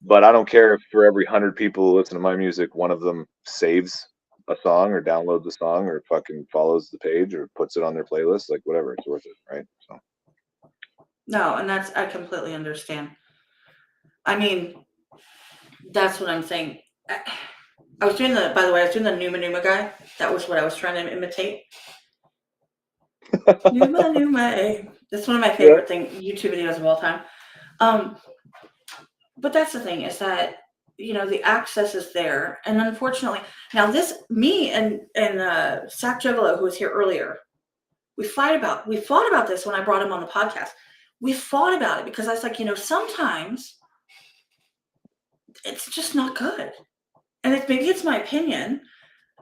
But I don't care if for every 100 people who listen to my music, one of them saves a song or downloads a song or fucking follows the page or puts it on their playlist. Like, whatever, it's worth it, right? So. No, and I completely understand. I mean, that's what I'm saying. I was doing the Numa guy. That was what I was trying to imitate. Numa. That's one of my favorite YouTube videos of all time. But that's the thing, is that, you know, the access is there, and unfortunately, now me and Sack Juggalo, who was here earlier, we fought about this when I brought him on the podcast. We fought about it because I was like, you know, sometimes it's just not good, and maybe it's my opinion.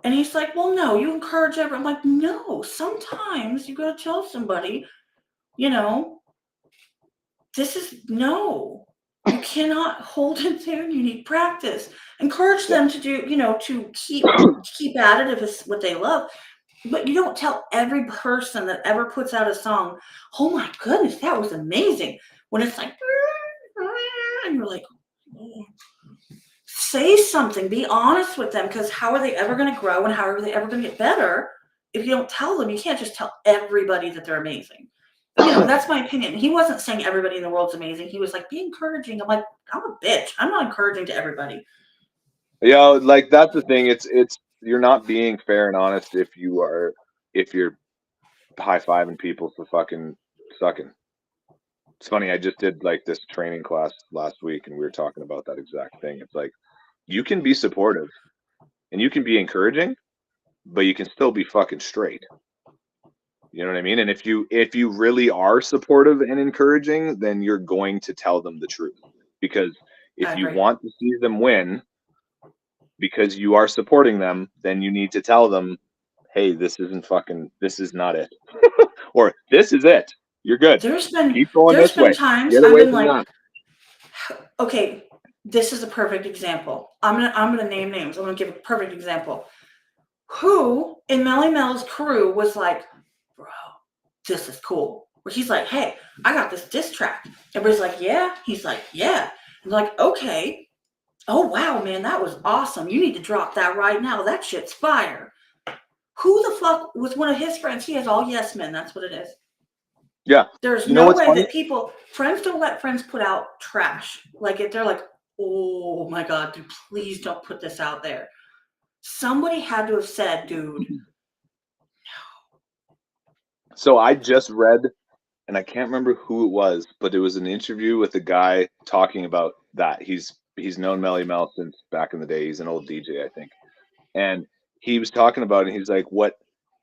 And he's like, well, no, you encourage everyone. I'm like, no, sometimes you got to tell somebody, you know, you cannot hold it there. You need practice. Encourage them to do, you know, to keep at it if it's what they love. But you don't tell every person that ever puts out a song, oh my goodness, that was amazing. When it's like, and you're like, oh. Say something, be honest with them, because how are they ever going to grow, and how are they ever going to get better if you don't tell them? You can't just tell everybody that they're amazing. You know, that's my opinion. He wasn't saying everybody in the world's amazing. He was like, be encouraging. I'm like, I'm a bitch. I'm not encouraging to everybody. Yeah, like that's the thing. It's you're not being fair and honest if you're high-fiving people for fucking sucking. It's funny, I just did like this training class last week, and we were talking about that exact thing. It's like, you can be supportive and you can be encouraging, but you can still be fucking straight. You know what I mean? And if you really are supportive and encouraging, then you're going to tell them the truth. Because if you want to see them win, because you are supporting them, then you need to tell them, hey, this is not it. Or this is it. You're good. Keep going this way. Times I've been like, okay, this is a perfect example. I'm gonna name names. I'm gonna give a perfect example. Who in Melly Mel's crew was like, bro, this is cool. Where he's like, hey, I got this diss track. Everybody's like, yeah. He's like, yeah. I'm like, okay. Oh wow, man, that was awesome. You need to drop that right now. That shit's fire. Who the fuck was one of his friends? He has all yes men. That's what it is. Yeah. There's no way that friends don't let friends put out trash. Like, if they're like, oh my God, dude, please don't put this out there. Somebody had to have said, dude, no. So I just read, and I can't remember who it was, but it was an interview with a guy talking about that. He's known Melly Mel since back in the day. He's an old DJ, I think. And he was talking about it. He's like, what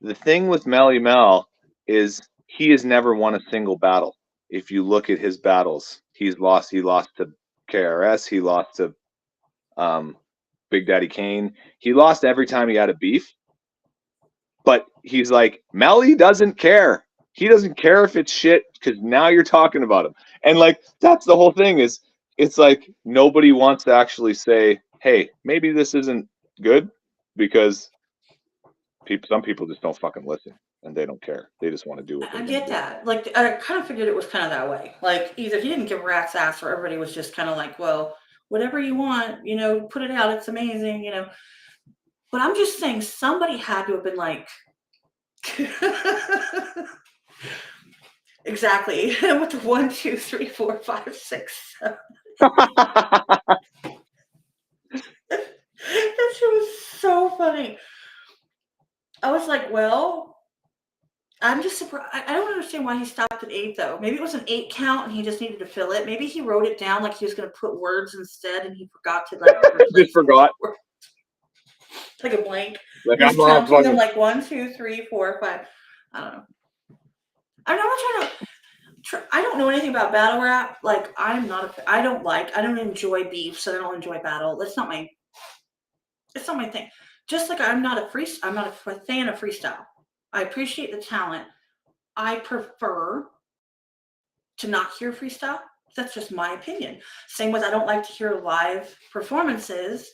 the thing with Melly Mel is he has never won a single battle. If you look at his battles, he's lost. He lost to KRS. He lost to Big Daddy Kane. He lost every time he had a beef. But he's like, Melly doesn't care. He doesn't care if it's shit because now you're talking about him. And like, that's the whole thing is it's like nobody wants to actually say, hey, maybe this isn't good because some people just don't fucking listen and they don't care. They just want to do what I they're get gonna that. Like, I kind of figured it was kind of that way. Like, either he didn't give a rat's ass or everybody was just kind of like, well, whatever you want, you know, put it out. It's amazing, you know. But I'm just saying somebody had to have been like, exactly. With the 1, 2, 3, 4, 5, 6, 7. do. That shit was so funny. I was like, well, I'm just surprised. I don't understand why he stopped at 8, though. Maybe it was an 8 count and he just needed to fill it. Maybe he wrote it down like he was going to put words instead and he forgot to like Just forgot. Like a blank. Like He's I'm not counting them fucking. like 1, 2, 3, 4, 5. I don't know. I'm not trying to. I don't know anything about battle rap. Like I'm not. I don't enjoy beef, so I don't enjoy battle. That's not my. It's not my thing. Just like I'm not a fan of freestyle. I appreciate the talent. I prefer to not hear freestyle. That's just my opinion. Same with I don't like to hear live performances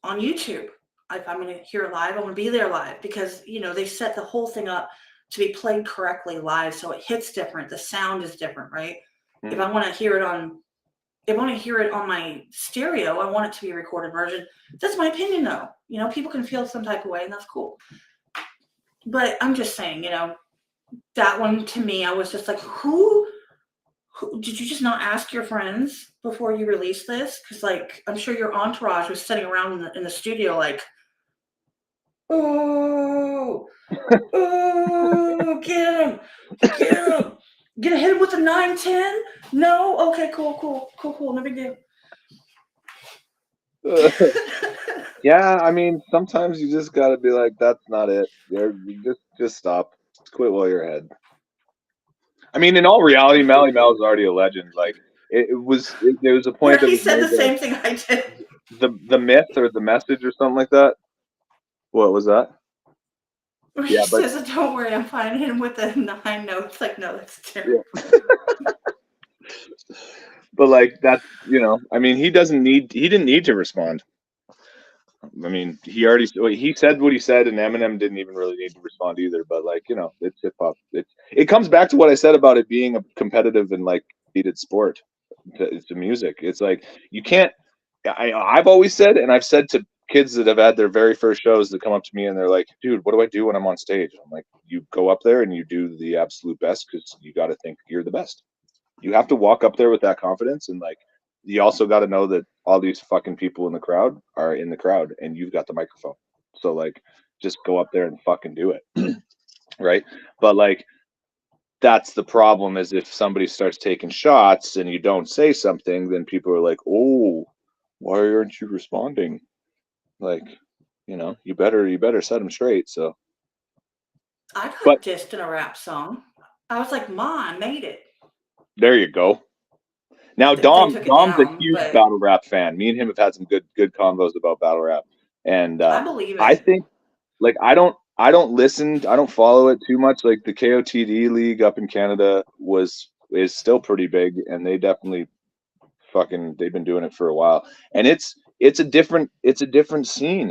on YouTube. If I'm going to hear live, I want to be there live because, you know, they set the whole thing up to be played correctly live. So it hits different. The sound is different, right? If I want to hear it on my stereo, I want it to be a recorded version. That's my opinion though. You know, people can feel some type of way and that's cool. But I'm just saying, you know, that one to me, I was just like, who did you just not ask your friends before you released this? Because like, I'm sure your entourage was sitting around in the studio like, oh, get him, hit him with a 9-10. No, okay, cool, no big deal. Yeah, I mean, sometimes you just gotta be like, that's not it. You just stop. Just quit while you're ahead. I mean, in all reality, Mally Mel is already a legend. Like there was a point that He was said the made same thing I did. the myth or the message or something like that. What was that? Where Yeah, he but says, "Don't worry, I'm fine." Hit him with the 9 notes. Like, no, that's terrible. yeah. But like that's I mean, he didn't need to respond. I mean, he said what he said, and Eminem didn't even really need to respond either. But like it's hip hop. It comes back to what I said about it being a competitive and like heated sport. It's the music. It's like you can't. I've always said, and I've said to kids that have had their very first shows that come up to me and they're like, "Dude, what do I do when I'm on stage?" I'm like, "You go up there and you do the absolute best because you got to think you're the best. You have to walk up there with that confidence and like." You also got to know that all these fucking people in the crowd are in the crowd and you've got the microphone. So like, just go up there and fucking do it. Right. But like, that's the problem is if somebody starts taking shots and you don't say something, then people are like, oh, why aren't you responding? Like, you better set them straight. So I got dissed in a rap song. I was like, "Ma, I made it." There you go. Now, They Dom's took it a down, huge but battle rap fan. Me and him have had some good convos about battle rap, and I believe I it. think like I don't listen, I don't follow it too much. Like the KOTD league up in Canada is still pretty big, and they definitely they've been doing it for a while, and it's a different scene.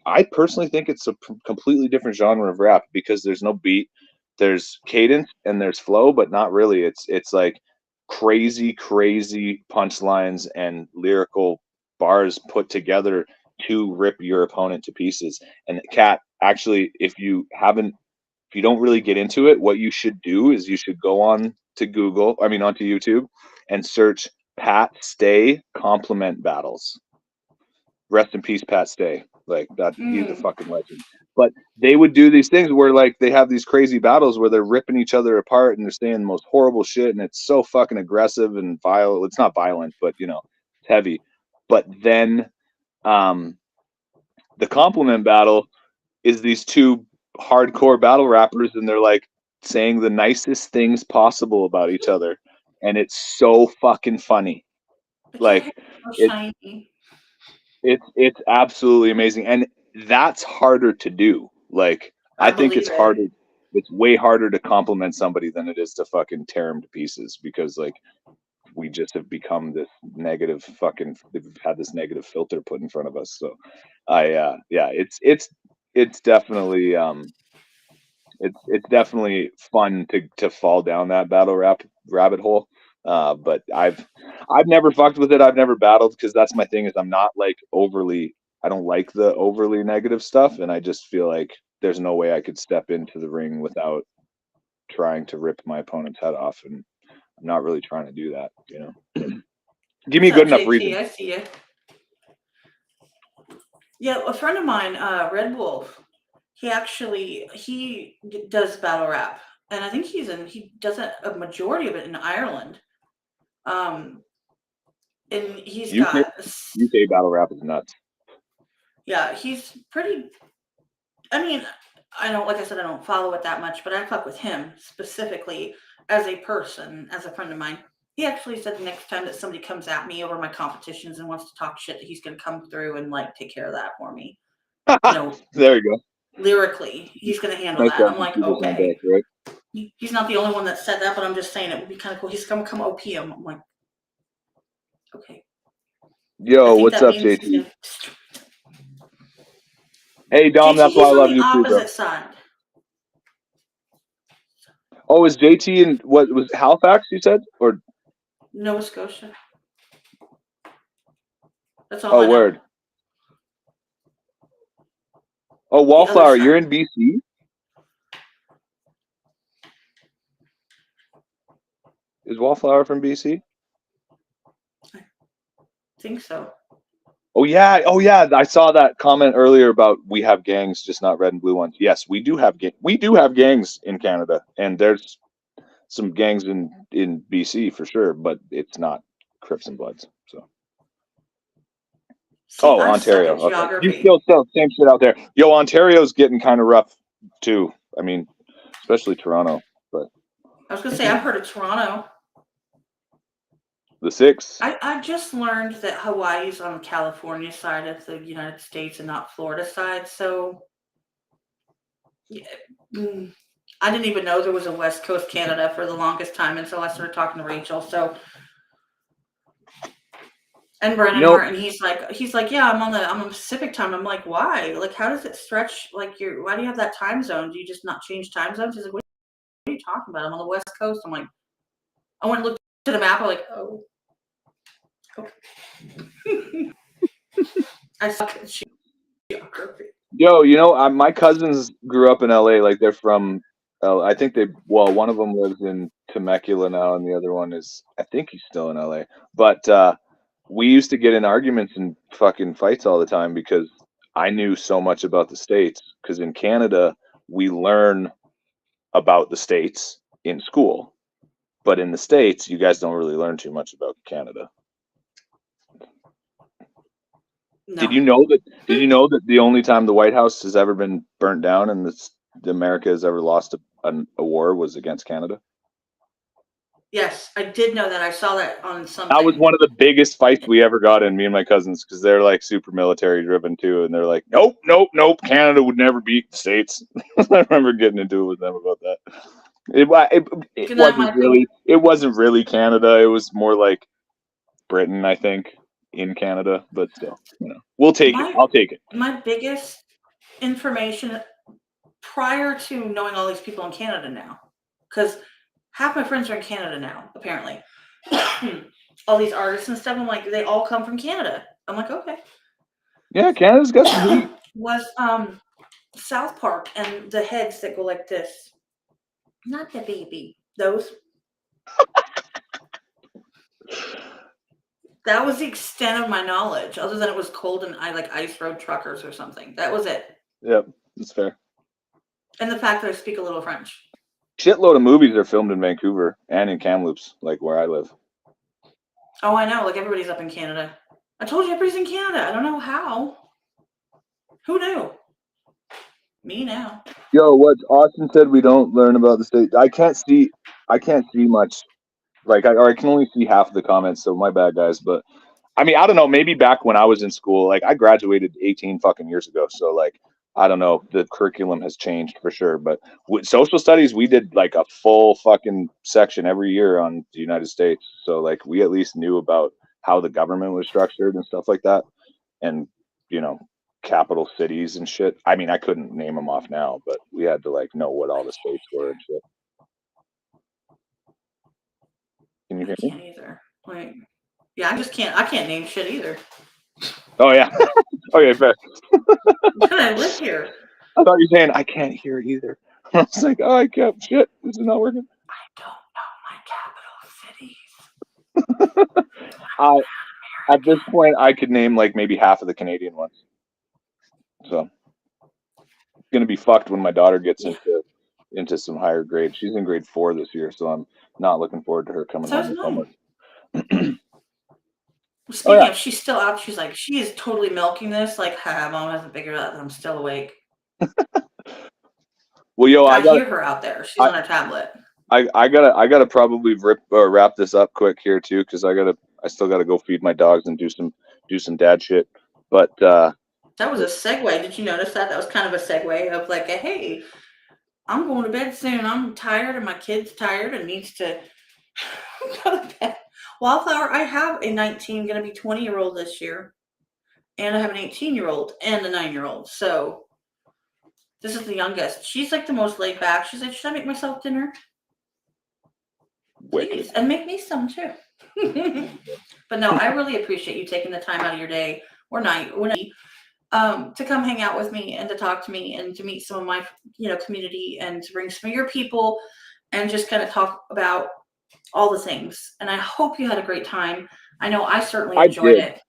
I personally think it's a completely different genre of rap because there's no beat, there's cadence and there's flow, but not really. It's like crazy punchlines and lyrical bars put together to rip your opponent to pieces. And Kat, actually, if you don't really get into it, what you should do is you should go onto YouTube and search Pat Stay compliment battles. Rest in peace, Pat Stay. Like that, he's a fucking legend. But they would do these things where like they have these crazy battles where they're ripping each other apart and they're saying the most horrible shit, and it's so fucking aggressive and violent. It's not violent, but it's heavy. But then the compliment battle is these two hardcore battle rappers, and they're like saying the nicest things possible about each other, and it's so fucking funny. But Like your hair is so it, shiny. it's absolutely amazing, and that's harder to do. Like I I think believe it's it. harder. It's way harder to compliment somebody than it is to fucking tear them to pieces, because like we just have become this negative fucking. We've had this negative filter put in front of us. So yeah, it's definitely it's definitely fun to fall down that battle rap rabbit hole. But I've never fucked with it. I've never battled, because that's my thing. Is I'm not like overly. I don't like the overly negative stuff, and I just feel like there's no way I could step into the ring without trying to rip my opponent's head off, and I'm not really trying to do that. Give me a What's good up, enough JT? reason. I see you. Yeah, a friend of mine, Red Wolf, he does battle rap, and I think he does a majority of it in Ireland. And he's UK got, UK battle rap is nuts. yeah, he's pretty. I mean, like I said, I don't follow it that much, but I fuck with him specifically as a person, as a friend of mine. He actually said the next time that somebody comes at me over my competitions and wants to talk shit, that he's going to come through and like take care of that for me. There you go. Lyrically, he's going to handle Nice that. to I'm have like, people on okay. deck, right? He's not the only one that said that, but I'm just saying it would be kind of cool. He's going to come OP him. I'm like, okay. Yo, think what's that up, means he's JT? gonna... Hey, Dom, JT, that's why I he's on love the you too, bro. opposite side. Oh, is JT in what was Halifax? You said, or Nova Scotia. That's all oh, I know. word. Oh, The other Wallflower, side. you're in BC. Is Wallflower from BC? I think so. Oh yeah, I saw that comment earlier about we have gangs, just not red and blue ones. Yes, we do have gangs in Canada, and there's some gangs in BC for sure, but it's not Crips and Bloods. So. See, Oh, I suck Ontario. at Okay, you geography. still same shit out there. Yo, Ontario's getting kind of rough too. I mean, especially Toronto, but I was gonna say I've heard of Toronto. the 6. I just learned that Hawaii's on the California side of the United States and not Florida side. So yeah, I didn't even know there was a West Coast Canada for the longest time until I started talking to Rachel. So and Brennan Martin, he's like, yeah, I'm on Pacific time. I'm like, why? Like, how does it stretch? Like, why do you have that time zone? Do you just not change time zones? He's like, what are you talking about? I'm on the West Coast. I'm like, I went and looked at the map. I'm like, oh. I suck at geography. Yo, my cousins grew up in LA. Like they're from, I think one of them lives in Temecula now, and the other one I think he's still in LA. But we used to get in arguments and fucking fights all the time because I knew so much about the States. Because in Canada, we learn about the States in school, but in the States, you guys don't really learn too much about Canada. No. Did you know that the only time the White House has ever been burnt down and America has ever lost a war was against Canada? Yes, I did know that. I saw that on something. That was one of the biggest fights we ever got in, me and my cousins, because they're like super military driven too, and they're like, nope, Canada would never beat the States. I remember getting into it with them about that. It wasn't really Canada. It was more like Britain, I think, in Canada, but still, we'll take it. I'll take it. My biggest information prior to knowing all these people in Canada now, because half my friends are in Canada now, apparently. All these artists and stuff, I'm like, they all come from Canada. I'm like, okay. Yeah, Canada's got some heat. Was South Park and the heads that go like this. Not the baby. Those. That was the extent of my knowledge, other than it was cold and I like Ice Road Truckers or something. That was it. Yep, that's fair. And the fact that I speak a little French. Shitload of movies are filmed in Vancouver and in Kamloops, like where I live. Oh, I know. Like everybody's up in Canada. I told you everybody's in Canada. I don't know how. Who knew? Me now. Yo, what Austin said we don't learn about the state. I can't see much. Like I can only see half of the comments, so my bad, guys. But I mean, I don't know. Maybe back when I was in school, like I graduated 18 fucking years ago, so like I don't know. The curriculum has changed for sure. But with social studies, we did like a full fucking section every year on the United States. So like we at least knew about how the government was structured and stuff like that, and you know, capital cities and shit. I mean, I couldn't name them off now, but we had to like know what all the states were and shit. Can you I hear me? can't either. Like, yeah, I can't name shit either. Oh yeah. Okay, fair. I live here. I thought you were saying I can't hear either. I was like, oh, I can't. Shit, this is not working. I don't know my capital cities. At this point, I could name like maybe half of the Canadian ones. So it's gonna be fucked when my daughter gets into some higher grade. She's in grade 4 this year, so I'm not looking forward to her coming home with homework. Speaking of, she's still out. She's like, she is totally milking this. Like, mom hasn't figured out that I'm still awake. Well, yo, I hear her out there. She's on her tablet. I gotta probably wrap this up quick here too, because I still gotta go feed my dogs and do some dad shit. But that was a segue. Did you notice that? That was kind of a segue of like, hey, I'm going to bed soon. I'm tired, and my kid's tired and needs to go to bed. Wildflower, I have a 19, going to be 20-year-old this year, and I have an 18-year-old and a 9-year-old. So this is the youngest. She's like the most laid back. She's like, should I make myself dinner? wicked. Please, and make me some too. But no, I really appreciate you taking the time out of your day or night to come hang out with me and to talk to me and to meet some of my community and to bring some of your people and just kind of talk about all the things. And I hope you had a great time. I know I certainly enjoyed it.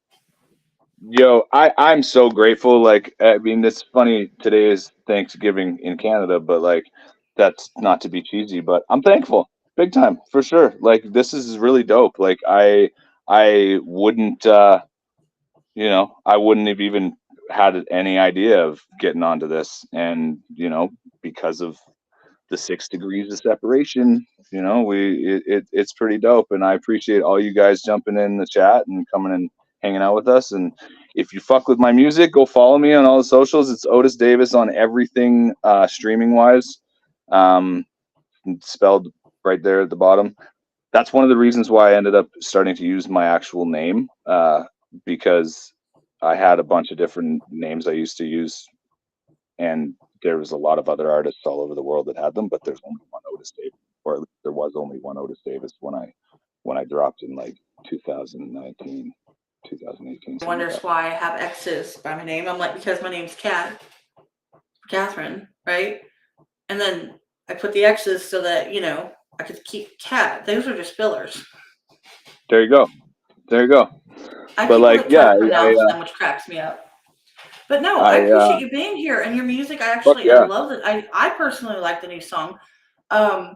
Yo, I'm so grateful. Like, I mean, it's funny, today is Thanksgiving in Canada, but like, that's not to be cheesy, but I'm thankful, big time, for sure. Like, this is really dope. Like, I wouldn't, I wouldn't have even had any idea of getting onto this, and because of the 6 degrees of separation, it's pretty dope, and I appreciate all you guys jumping in the chat and coming and hanging out with us. And if you fuck with my music, go follow me on all the socials. It's Otis Davis on everything, streaming wise, spelled right there at the bottom. That's one of the reasons why I ended up starting to use my actual name, because I had a bunch of different names I used to use, and there was a lot of other artists all over the world that had them, but there's only one Otis Davis, or at least there was only one Otis Davis when I dropped in like 2019, 2018. Wonders why I have X's by my name. I'm like, because my name's Catherine, right? And then I put the X's so that I could keep Cat. Those are just fillers. There you go. But like, yeah, which cracks me up. But no, I appreciate you being here and your music. I love it. I personally like the new song. I've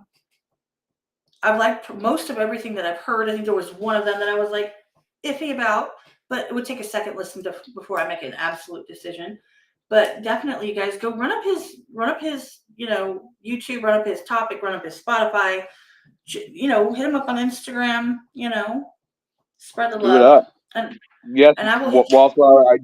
liked most of everything that I've heard. I think there was one of them that I was like iffy about, but it would take a second listen before I make an absolute decision. But definitely, you guys go run up his YouTube, run up his topic, run up his Spotify. Hit him up on Instagram. Spread the love. Do it up. And yes, and I will. Wallflower,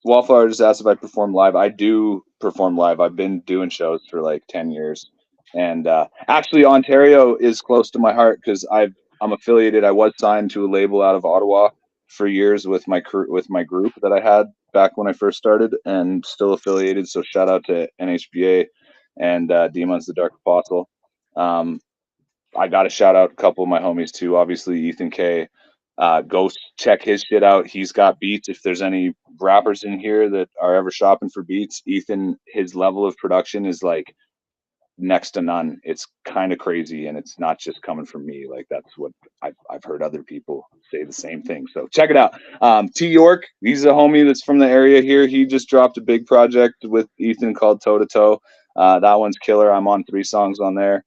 Wallflower just asked if I perform live. I do perform live. I've been doing shows for like 10 years. And actually, Ontario is close to my heart because I'm affiliated. I was signed to a label out of Ottawa for years with my group that I had back when I first started, and still affiliated. So shout out to NHBA and Demons the Dark Apostle. I got to shout out a couple of my homies too. Obviously, Ethan K. Go check his shit out. He's got beats. If there's any rappers in here that are ever shopping for beats, Ethan, his level of production is like next to none. It's kind of crazy, and it's not just coming from me. Like, that's what I've heard other people say the same thing. So check it out. T York, he's a homie that's from the area here. He just dropped a big project with Ethan called Toe to Toe. That one's killer. I'm on 3 songs on there.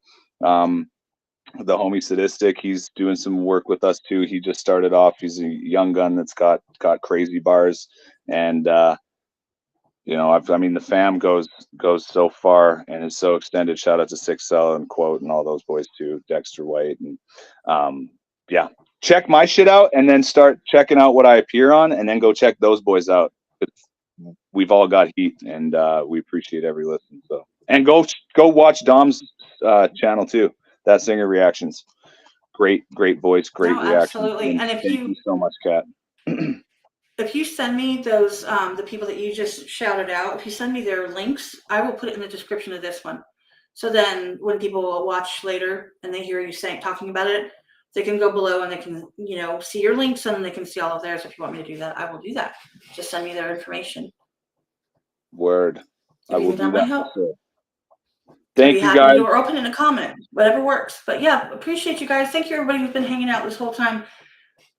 The homie Sadistic, he's doing some work with us too. He just started off. He's a young gun that's got crazy bars, and you know, I mean, the fam goes so far and is so extended. Shout out to Six Cell and Quote and all those boys too, Dexter White, and yeah. Check my shit out and then start checking out what I appear on, and then go check those boys out. We've all got heat, and we appreciate every listen. So, and go watch Dom's channel too. That Singer Reactions, great voice, great No, reaction. absolutely. And if thank you so much, Kat. if you send me those, the people that you just shouted out, if you send me their links, I will put it in the description of this one. So then when people watch later and they hear you talking about it, they can go below and they can, see your links and they can see all of theirs. If you want me to do that, I will do that. Just send me their information. Word. I will do that. Help. Thank you, guys. Door open in a comment, whatever works. But yeah, appreciate you guys. Thank you, everybody who's been hanging out this whole time.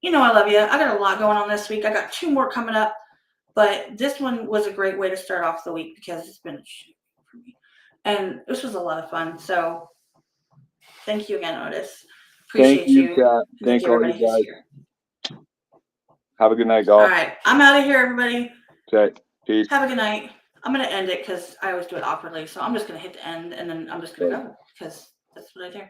I love you. I got a lot going on this week. I got 2 more coming up, but this one was a great way to start off the week because it's been a shit for me. And this was a lot of fun. So thank you again, Otis. Appreciate you. Kat. Thank all you guys. Have a good night, golf. All right. I'm out of here, everybody. Okay. Peace. Have a good night. I'm going to end it because I always do it awkwardly. So I'm just going to hit the end and then I'm just going to go because that's what I do.